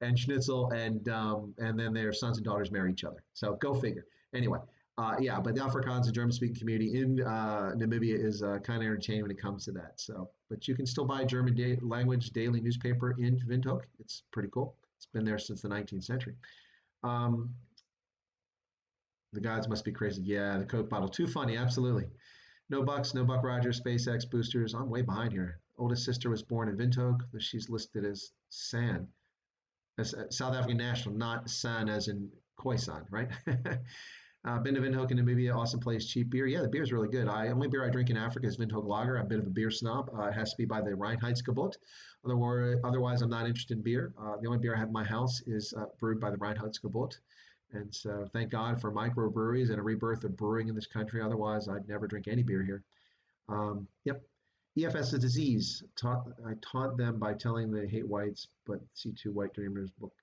S1: and schnitzel, and then their sons and daughters marry each other. So go figure. Anyway, but the Afrikaans and German-speaking community in Namibia is kind of entertaining when it comes to that. So, but you can still buy German language daily newspaper in Windhoek. It's pretty cool. It's been there since the 19th century. The gods must be crazy. Yeah, the Coke bottle. Too funny, absolutely. No Bucks, no Buck Rogers, SpaceX boosters. I'm way behind here. Oldest sister was born in Windhoek. She's listed as San. As South African national, not San as in Khoisan, right? Been to Windhoek in Namibia, awesome place, cheap beer. Yeah, the beer is really good. Only beer I drink in Africa is Windhoek Lager. I'm a bit of a beer snob. It has to be by the Reinheitsgebot. Otherwise, I'm not interested in beer. The only beer I have in my house is brewed by the Reinheitsgebot. And so thank God for microbreweries and a rebirth of brewing in this country. Otherwise, I'd never drink any beer here. Yep. EFS is a disease. I taught them by telling they hate whites, but C2 White Dreamers book.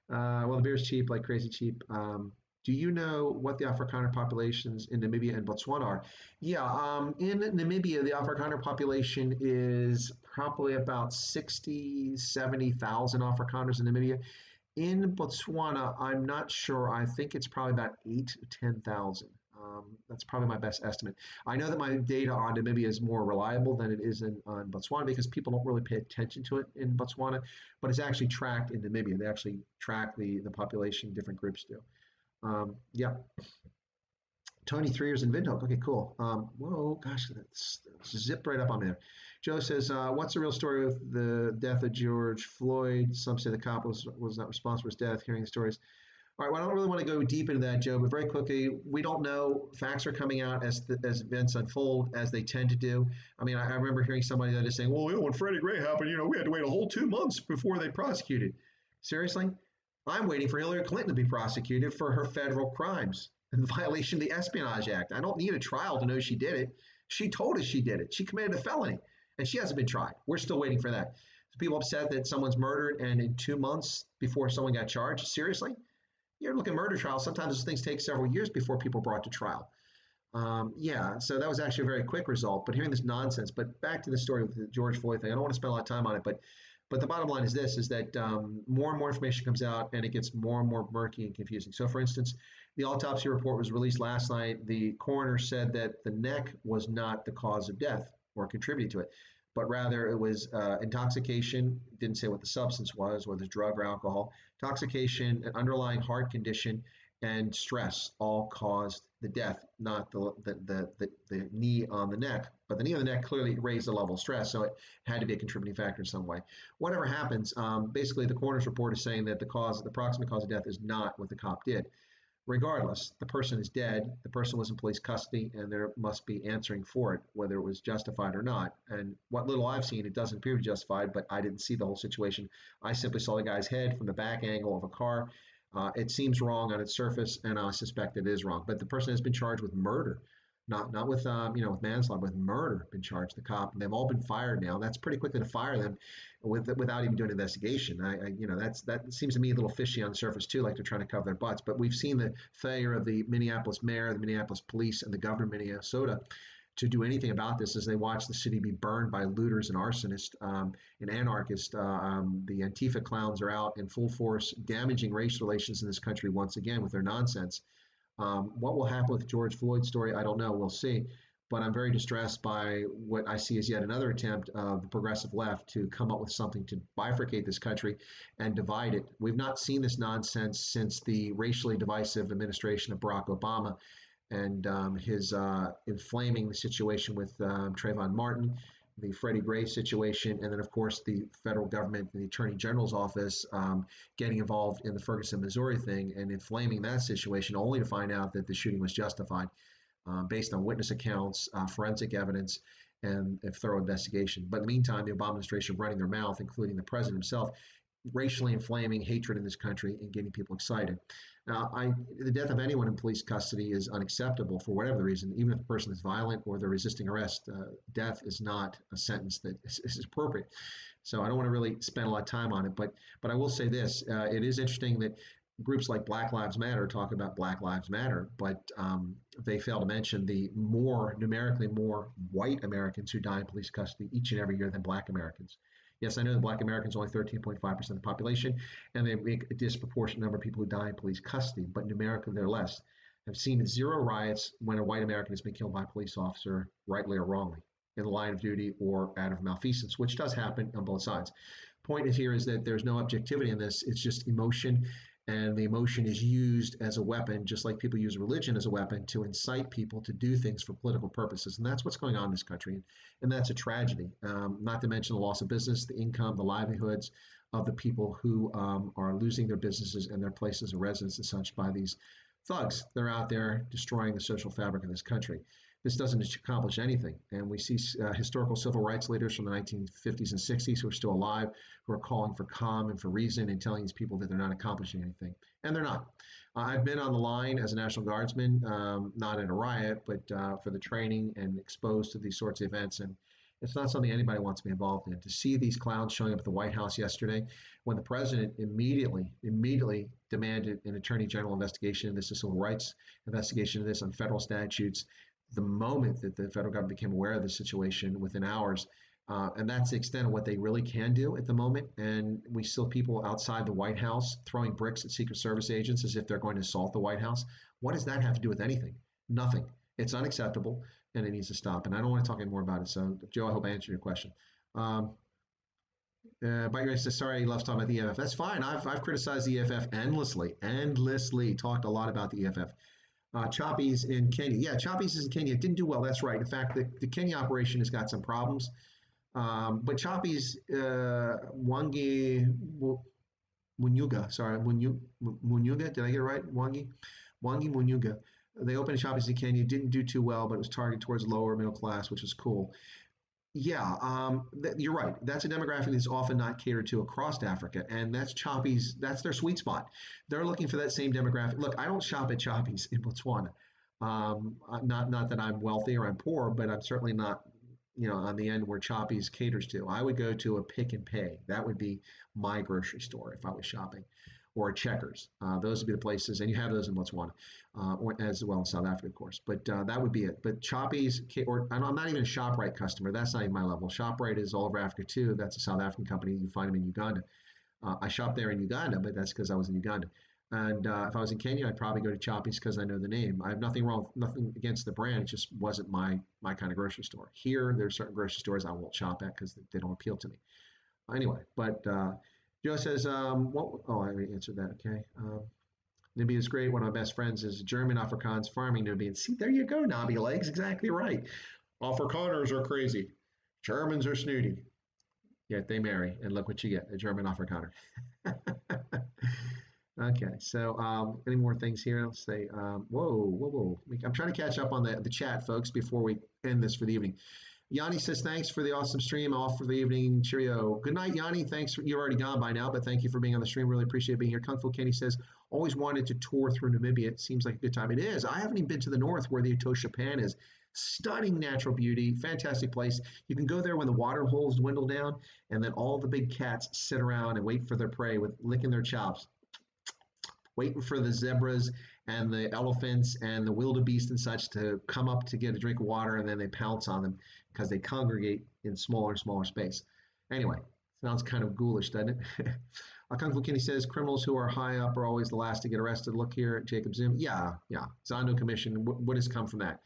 S1: Well, the beer is cheap, like crazy cheap. Do you know what the Afrikaner populations in Namibia and Botswana are? Yeah, in Namibia, the Afrikaner population is probably about 60, 70,000 Afrikaners in Namibia. In Botswana, I'm not sure. I think it's probably about 8 to 10,000. That's probably my best estimate. I know that my data on Namibia is more reliable than it is on Botswana because people don't really pay attention to it in Botswana, but it's actually tracked in Namibia. They actually track the population, different groups do. Yeah. Tony, 3 years in Windhoek. Okay, cool. Whoa, gosh, that's zipped right up on me there. Joe says, what's the real story with the death of George Floyd? Some say the cop was not responsible for his death. Hearing the stories. All right, well, I don't really want to go deep into that, Joe, but very quickly, we don't know. Facts are coming out as events unfold, as they tend to do. I mean, I remember hearing somebody that is saying, well, when Freddie Gray happened, we had to wait a whole 2 months before they prosecuted. Seriously? I'm waiting for Hillary Clinton to be prosecuted for her federal crimes in violation of the Espionage Act. I don't need a trial to know she did it. She told us she did it. She committed a felony, and she hasn't been tried. We're still waiting for that. So people upset that someone's murdered, and in 2 months before someone got charged? Seriously? You look at murder trials, sometimes those things take several years before people are brought to trial. So that was actually a very quick result. But hearing this nonsense, but back to the story with the George Floyd thing, I don't want to spend a lot of time on it, but the bottom line is this, is that more and more information comes out and it gets more and more murky and confusing. So for instance, the autopsy report was released last night. The coroner said that the neck was not the cause of death or contributed to it, but rather it was intoxication. Didn't say what the substance was, whether it's drug or alcohol. Intoxication, an underlying heart condition, and stress all caused the death, not the knee on the neck. But the knee on the neck clearly raised the level of stress, so it had to be a contributing factor in some way. Whatever happens, basically the coroner's report is saying that the proximate cause of death is not what the cop did. Regardless, the person is dead, the person was in police custody, and there must be answering for it, whether it was justified or not. And what little I've seen, it doesn't appear to be justified, but I didn't see the whole situation. I simply saw the guy's head from the back angle of a car. It seems wrong on its surface, and I suspect it is wrong. But the person has been charged with murder, not with with manslaughter, with murder. Been charged, the cop, and they've all been fired now. That's pretty quickly to fire them without even doing an investigation. That seems to me a little fishy on the surface too, like they're trying to cover their butts. But we've seen the failure of the Minneapolis mayor, the Minneapolis police, and the governor of Minnesota to do anything about this as they watch the city be burned by looters and arsonists and anarchists. The Antifa clowns are out in full force, damaging race relations in this country once again with their nonsense. What will happen with George Floyd's story, I don't know. We'll see. But I'm very distressed by what I see as yet another attempt of the progressive left to come up with something to bifurcate this country and divide it. We've not seen this nonsense since the racially divisive administration of Barack Obama and his inflaming the situation with Trayvon Martin, the Freddie Gray situation, and then, of course, the federal government, the Attorney General's office getting involved in the Ferguson, Missouri thing and inflaming that situation, only to find out that the shooting was justified based on witness accounts, forensic evidence, and a thorough investigation. But in the meantime, the Obama administration running their mouth, including the president himself, racially inflaming hatred in this country and getting people excited. Now, the death of anyone in police custody is unacceptable for whatever the reason, even if the person is violent or they're resisting arrest. Death is not a sentence that is appropriate. So I don't want to really spend a lot of time on it, but I will say this. It is interesting that groups like Black Lives Matter talk about Black Lives Matter, but they fail to mention the numerically more white Americans who die in police custody each and every year than Black Americans. Yes, I know that Black Americans are only 13.5% of the population, and they make a disproportionate number of people who die in police custody, but numerically they're less. I've seen 0 riots when a white American has been killed by a police officer, rightly or wrongly, in the line of duty or out of malfeasance, which does happen on both sides. Point here is that there's no objectivity in this. It's just emotion, and the emotion is used as a weapon, just like people use religion as a weapon to incite people to do things for political purposes. And that's what's going on in this country. And that's a tragedy, not to mention the loss of business, the income, the livelihoods of the people who are losing their businesses and their places of residence and such by these thugs. They're out there destroying the social fabric of this country. This doesn't accomplish anything. And we see historical civil rights leaders from the 1950s and 60s who are still alive, who are calling for calm and for reason and telling these people that they're not accomplishing anything. And they're not. I've been on the line as a National Guardsman, not in a riot, but for the training and exposed to these sorts of events. And it's not something anybody wants to be involved in. To see these clowns showing up at the White House yesterday, when the president immediately demanded an Attorney General investigation of this, a civil rights investigation of this on federal statutes, the moment that the federal government became aware of the situation within hours. And that's the extent of what they really can do at the moment. And we still people outside the White House throwing bricks at Secret Service agents as if they're going to assault the White House. What does that have to do with anything? Nothing. It's unacceptable, and it needs to stop. And I don't want to talk any more about it. So, Joe, I hope I answered your question. By your race, sorry, he loves talking about the EFF. That's fine. I've criticized the EFF endlessly. Talked a lot about the EFF. Choppies in Kenya. Yeah, Choppies in Kenya didn't do well. That's right. In fact, the Kenya operation has got some problems. But Choppies, Wangi Munyuga, sorry, Munyuga, did I get it right? Wangi Munyuga. They opened Choppies in Kenya, didn't do too well, but it was targeted towards lower middle class, which is cool. Yeah, you're right. That's a demographic that's often not catered to across Africa, and that's Choppies. That's their sweet spot. They're looking for that same demographic. Look, I don't shop at Choppies in Botswana. Not that I'm wealthy or I'm poor, but I'm certainly not, on the end where Choppies caters to. I would go to a Pick and Pay. That would be my grocery store if I was shopping, or a Checkers. Those would be the places, and you have those in Botswana, or as well in South Africa, of course. But that would be it. But Choppies, or I'm not even a ShopRite customer. That's not even my level. ShopRite is all over Africa too. That's a South African company. You find them in Uganda. I shop there in Uganda, but that's because I was in Uganda. And if I was in Kenya, I'd probably go to Choppies because I know the name. I have nothing against the brand. It just wasn't my kind of grocery store. Here, there's certain grocery stores I won't shop at because they don't appeal to me. Anyway, but Joe says, I already answered that. Okay. Namibia is great. One of my best friends is German Afrikaans farming Nubian. See, there you go, Nobby Legs. Exactly right. Afrikaners are crazy. Germans are snooty. Yet they marry, and look what you get, a German Afrikaner. Okay, so any more things here? Let's say, whoa. I'm trying to catch up on the chat, folks, before we end this for the evening. Yanni says, thanks for the awesome stream. Off for the evening. Cheerio. Good night, Yanni. Thanks. You're already gone by now, but thank you for being on the stream. Really appreciate being here. Kung Fu Kenny says, always wanted to tour through Namibia. It seems like a good time. It is. I haven't even been to the north where the Etosha Pan is. Stunning natural beauty. Fantastic place. You can go there when the water holes dwindle down, and then all the big cats sit around and wait for their prey with licking their chops, waiting for the zebras and the elephants and the wildebeest and such to come up to get a drink of water, and then they pounce on them because they congregate in smaller and smaller space. Anyway, sounds kind of ghoulish, doesn't it? Kung Fu Kenny says criminals who are high up are always the last to get arrested. Look here at Jacob Zoom. Yeah. Zondo Commission. What has come from that?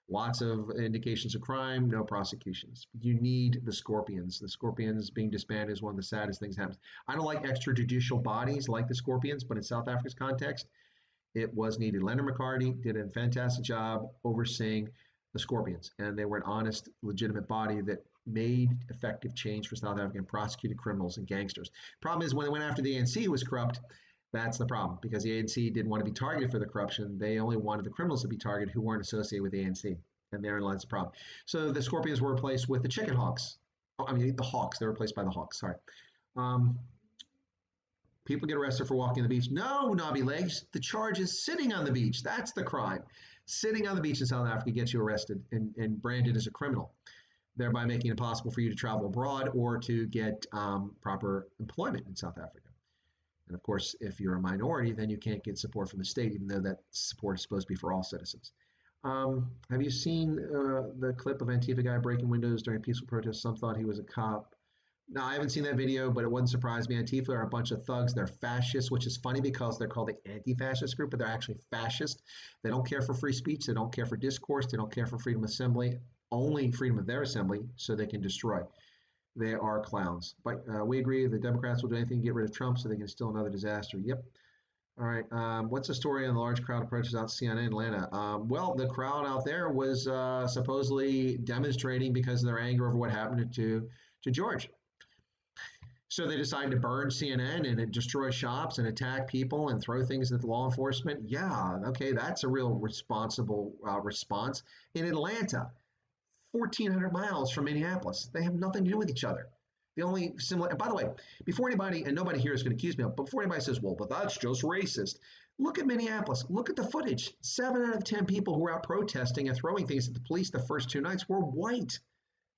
S1: Lots of indications of crime, no prosecutions. You need the Scorpions. The Scorpions being disbanded is one of the saddest things that happens. I don't like extrajudicial bodies like the Scorpions, but in South Africa's context, it was needed. Leonard McCarty did a fantastic job overseeing the Scorpions, and they were an honest, legitimate body that made effective change for South Africa and prosecuted criminals and gangsters. Problem is, when they went after the ANC, who was corrupt, that's the problem, because the ANC didn't want to be targeted for the corruption. They only wanted the criminals to be targeted who weren't associated with the ANC, and therein lies the problem. So the Scorpions were replaced with the Chicken Hawks. The Hawks. They were replaced by the Hawks. Sorry. People get arrested for walking on the beach. No, knobby legs. The charge is sitting on the beach. That's the crime. Sitting on the beach in South Africa gets you arrested and branded as a criminal, thereby making it impossible for you to travel abroad or to get proper employment in South Africa. And of course, if you're a minority, then you can't get support from the state, even though that support is supposed to be for all citizens. Have you seen the clip of Antifa guy breaking windows during peaceful protests? Some thought he was a cop. No, I haven't seen that video, but it wouldn't surprise me. Antifa are a bunch of thugs. They're fascists, which is funny because they're called the anti-fascist group, but they're actually fascist. They don't care for free speech. They don't care for discourse. They don't care for freedom of assembly, only freedom of their assembly, so they can destroy. They are clowns. But we agree the Democrats will do anything to get rid of Trump so they can instill another disaster. Yep. All right. What's the story on the large crowd of protesters out CNN in Atlanta? Well, the crowd out there was supposedly demonstrating because of their anger over what happened to George. So they decided to burn CNN and destroy shops and attack people and throw things at the law enforcement. Yeah, okay, that's a real responsible response. In Atlanta, 1,400 miles from Minneapolis, they have nothing to do with each other. The only similar, and by the way, before anybody, and nobody here is going to accuse me of, but before anybody says, well, but that's just racist, look at Minneapolis. Look at the footage. 7 out of 10 people who were out protesting and throwing things at the police the first 2 nights were white.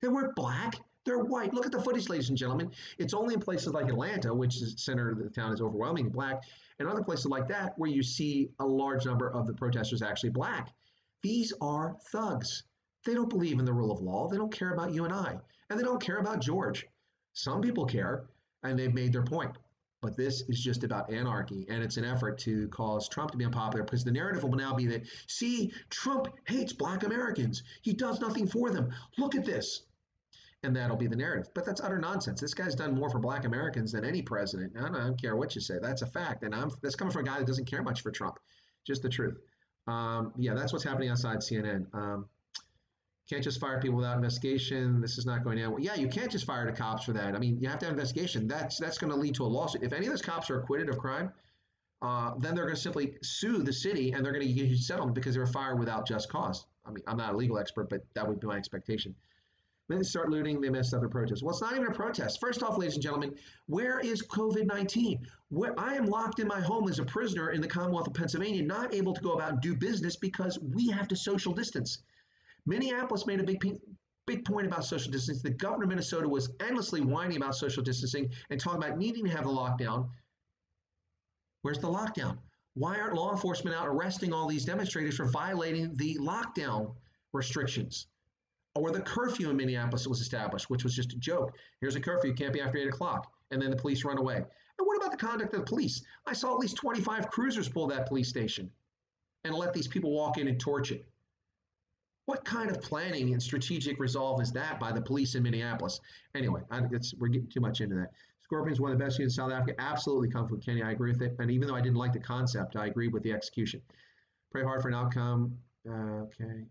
S1: They weren't black. They're white. Look at the footage, ladies and gentlemen. It's only in places like Atlanta, which is the center of the town is overwhelmingly black, and other places like that where you see a large number of the protesters actually black. These are thugs. They don't believe in the rule of law. They don't care about you and I, and they don't care about George. Some people care, and they've made their point. But this is just about anarchy, and it's an effort to cause Trump to be unpopular because the narrative will now be that, see, Trump hates black Americans. He does nothing for them. Look at this. And that'll be the narrative. But that's utter nonsense. This guy's done more for black Americans than any president. I don't care what you say. That's a fact. And that's coming from a guy that doesn't care much for Trump. Just the truth. Yeah, that's what's happening outside CNN. Can't just fire people without investigation. This is not going to end. Yeah, you can't just fire the cops for that. I mean, you have to have investigation. That's going to lead to a lawsuit. If any of those cops are acquitted of crime, then they're going to simply sue the city and they're going to get a huge settlement because they were fired without just cause. I mean, I'm not a legal expert, but that would be my expectation. Then they start looting, they mess up the protest. Well, it's not even a protest. First off, ladies and gentlemen, where is COVID-19? Where I am locked in my home as a prisoner in the Commonwealth of Pennsylvania, not able to go about and do business because we have to social distance. Minneapolis made a big point about social distancing. The governor of Minnesota was endlessly whining about social distancing and talking about needing to have the lockdown. Where's the lockdown? Why aren't law enforcement out arresting all these demonstrators for violating the lockdown restrictions? Or the curfew in Minneapolis was established, which was just a joke. Here's a curfew, can't be after 8 o'clock. And then the police run away. And what about the conduct of the police? I saw at least 25 cruisers pull that police station and let these people walk in and torch it. What kind of planning and strategic resolve is that by the police in Minneapolis? Anyway, we're getting too much into that. Scorpion's one of the best units in South Africa. Absolutely, Kung Fu Kenny, I agree with it. And even though I didn't like the concept, I agree with the execution. Pray hard for an outcome. Okay.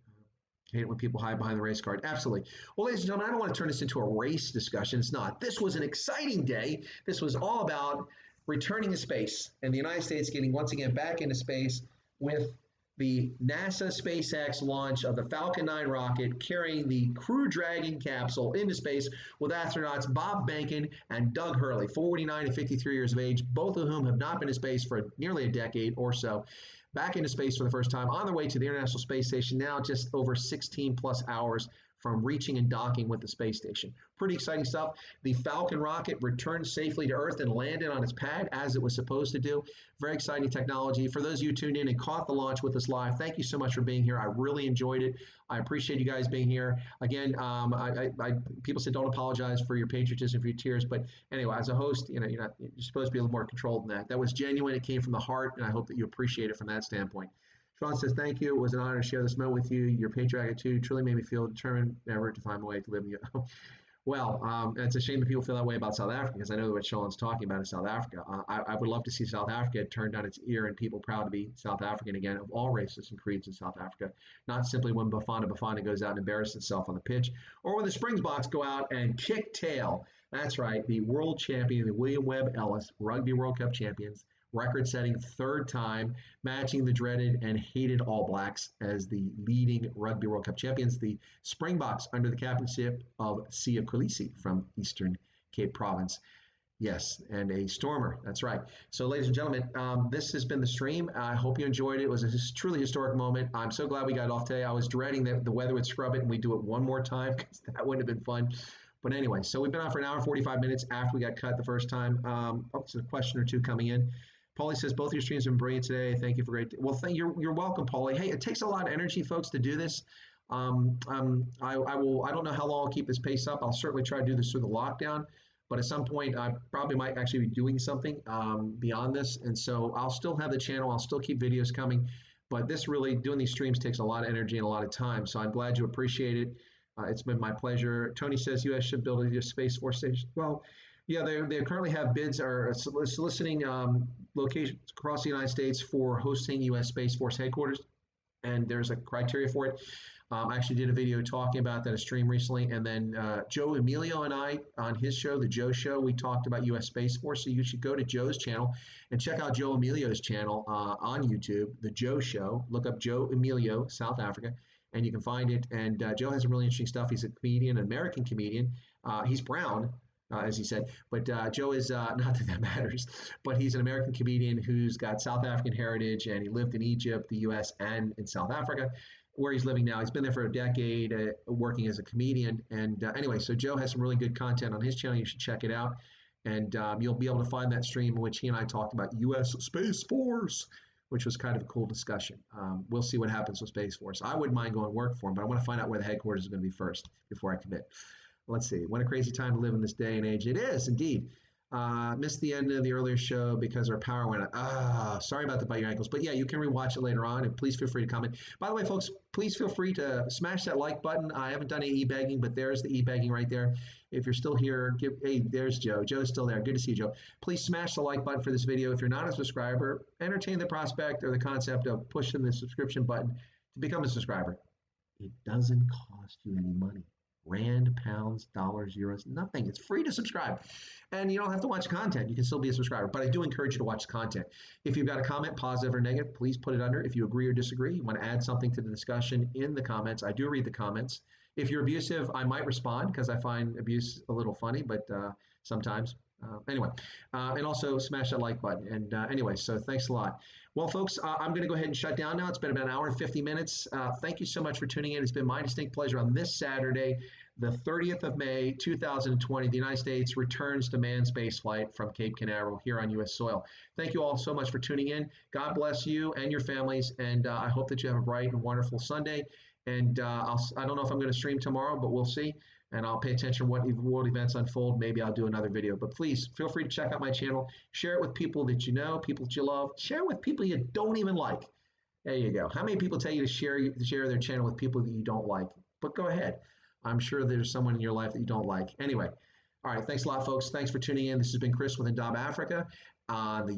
S1: Hate it when people hide behind the race card. Absolutely. Well, ladies and gentlemen, I don't want to turn this into a race discussion. It's not. This was an exciting day. This was all about returning to space and the United States getting once again back into space with the NASA SpaceX launch of the Falcon 9 rocket carrying the Crew Dragon capsule into space with astronauts Bob Behnken and Doug Hurley, 49 and 53 years of age, both of whom have not been in space for nearly a decade or so. Back into space for the first time, on their way to the International Space Station, now just over 16 plus hours from reaching and docking with the space station. Pretty exciting stuff. The Falcon rocket returned safely to Earth and landed on its pad as it was supposed to do. Very exciting technology. For those of you tuned in and caught the launch with us live, thank you so much for being here. I really enjoyed it. I appreciate you guys being here. Again, people said don't apologize for your patriotism, for your tears, but anyway, as a host, you're supposed to be a little more controlled than that. That was genuine. It came from the heart, and I hope that you appreciate it from that standpoint. Sean says, thank you. It was an honor to share this moment with you. Your patriotic attitude truly made me feel determined never to find a way to live in you. Well, it's a shame that people feel that way about South Africa, because I know what Sean's talking about in South Africa. I would love to see South Africa turned on its ear and people proud to be South African again, of all races and creeds in South Africa. Not simply when Bafana goes out and embarrasses itself on the pitch, or when the Springboks go out and kick tail. That's right, the world champion, the William Webb Ellis Rugby World Cup champions, record-setting third time, matching the dreaded and hated All Blacks as the leading Rugby World Cup champions, the Springboks, under the captainship of Sia Kolisi from Eastern Cape Province. Yes, and a stormer. That's right. So, ladies and gentlemen, this has been the stream. I hope you enjoyed it. It was a truly historic moment. I'm so glad we got it off today. I was dreading that the weather would scrub it and we'd do it one more time, because that wouldn't have been fun. But anyway, so we've been on for an hour and 45 minutes after we got cut the first time. There's a question or two coming in. Paulie says, both your streams have been brilliant today. Thank you for great. Well, you're welcome, Paulie. Hey, it takes a lot of energy, folks, to do this. I don't know how long I'll keep this pace up. I'll certainly try to do this through the lockdown, but at some point I probably might actually be doing something beyond this. And so I'll still have the channel. I'll still keep videos coming, but this really, doing these streams takes a lot of energy and a lot of time. So I'm glad you appreciate it. It's been my pleasure. Tony says U.S. should build a Space Force station. Well, yeah, they currently have bids or soliciting locations across the United States for hosting U.S. Space Force headquarters, and there's a criteria for it. I actually did a video talking about that, a stream recently, and then Joe Emilio and I, on his show, The Joe Show, we talked about U.S. Space Force, so you should go to Joe's channel and check out Joe Emilio's channel on YouTube, The Joe Show. Look up Joe Emilio, South Africa, and you can find it. And Joe has some really interesting stuff. He's a comedian, an American comedian. He's brown, as he said, but Joe is, not that matters, but he's an American comedian who's got South African heritage, and he lived in Egypt, the U.S., and in South Africa, where he's living now. He's been there for a decade, working as a comedian. And anyway, so Joe has some really good content on his channel. You should check it out. And you'll be able to find that stream in which he and I talked about U.S. Space Force, which was kind of a cool discussion. We'll see what happens with Space Force. I wouldn't mind going to work for him, but I want to find out where the headquarters is going to be first before I commit. Let's see. What a crazy time to live in this day and age. It is, indeed. Missed the end of the earlier show because our power went out. Sorry about the bite your ankles. But yeah, you can rewatch it later on, and please feel free to comment. By the way, folks, please feel free to smash that like button. I haven't done any e-begging, but there's the e-begging right there. If you're still here, hey, there's Joe. Joe's still there. Good to see you, Joe. Please smash the like button for this video. If you're not a subscriber, entertain the prospect or the concept of pushing the subscription button to become a subscriber. It doesn't cost you any money. Rand, pounds, dollars, euros, nothing. It's free to subscribe. And you don't have to watch content. You can still be a subscriber. But I do encourage you to watch the content. If you've got a comment, positive or negative, please put it under. If you agree or disagree, you want to add something to the discussion in the comments. I do read the comments. If you're abusive, I might respond because I find abuse a little funny, but sometimes. Anyway, and also smash that like button. And anyway, so thanks a lot. Well, folks, I'm going to go ahead and shut down now. It's been about an hour and 50 minutes. Thank you so much for tuning in. It's been my distinct pleasure on this Saturday, the 30th of May, 2020. The United States returns to manned space flight from Cape Canaveral here on U.S. soil. Thank you all so much for tuning in. God bless you and your families, and I hope that you have a bright and wonderful Sunday. And I don't know if I'm going to stream tomorrow, but we'll see. And I'll pay attention to what world events unfold. Maybe I'll do another video. But please feel free to check out my channel. Share it with people that you know, people that you love. Share it with people you don't even like. There you go. How many people tell you to share their channel with people that you don't like? But go ahead. I'm sure there's someone in your life that you don't like. Anyway, all right. Thanks a lot, folks. Thanks for tuning in. This has been Chris with Indaba Africa on the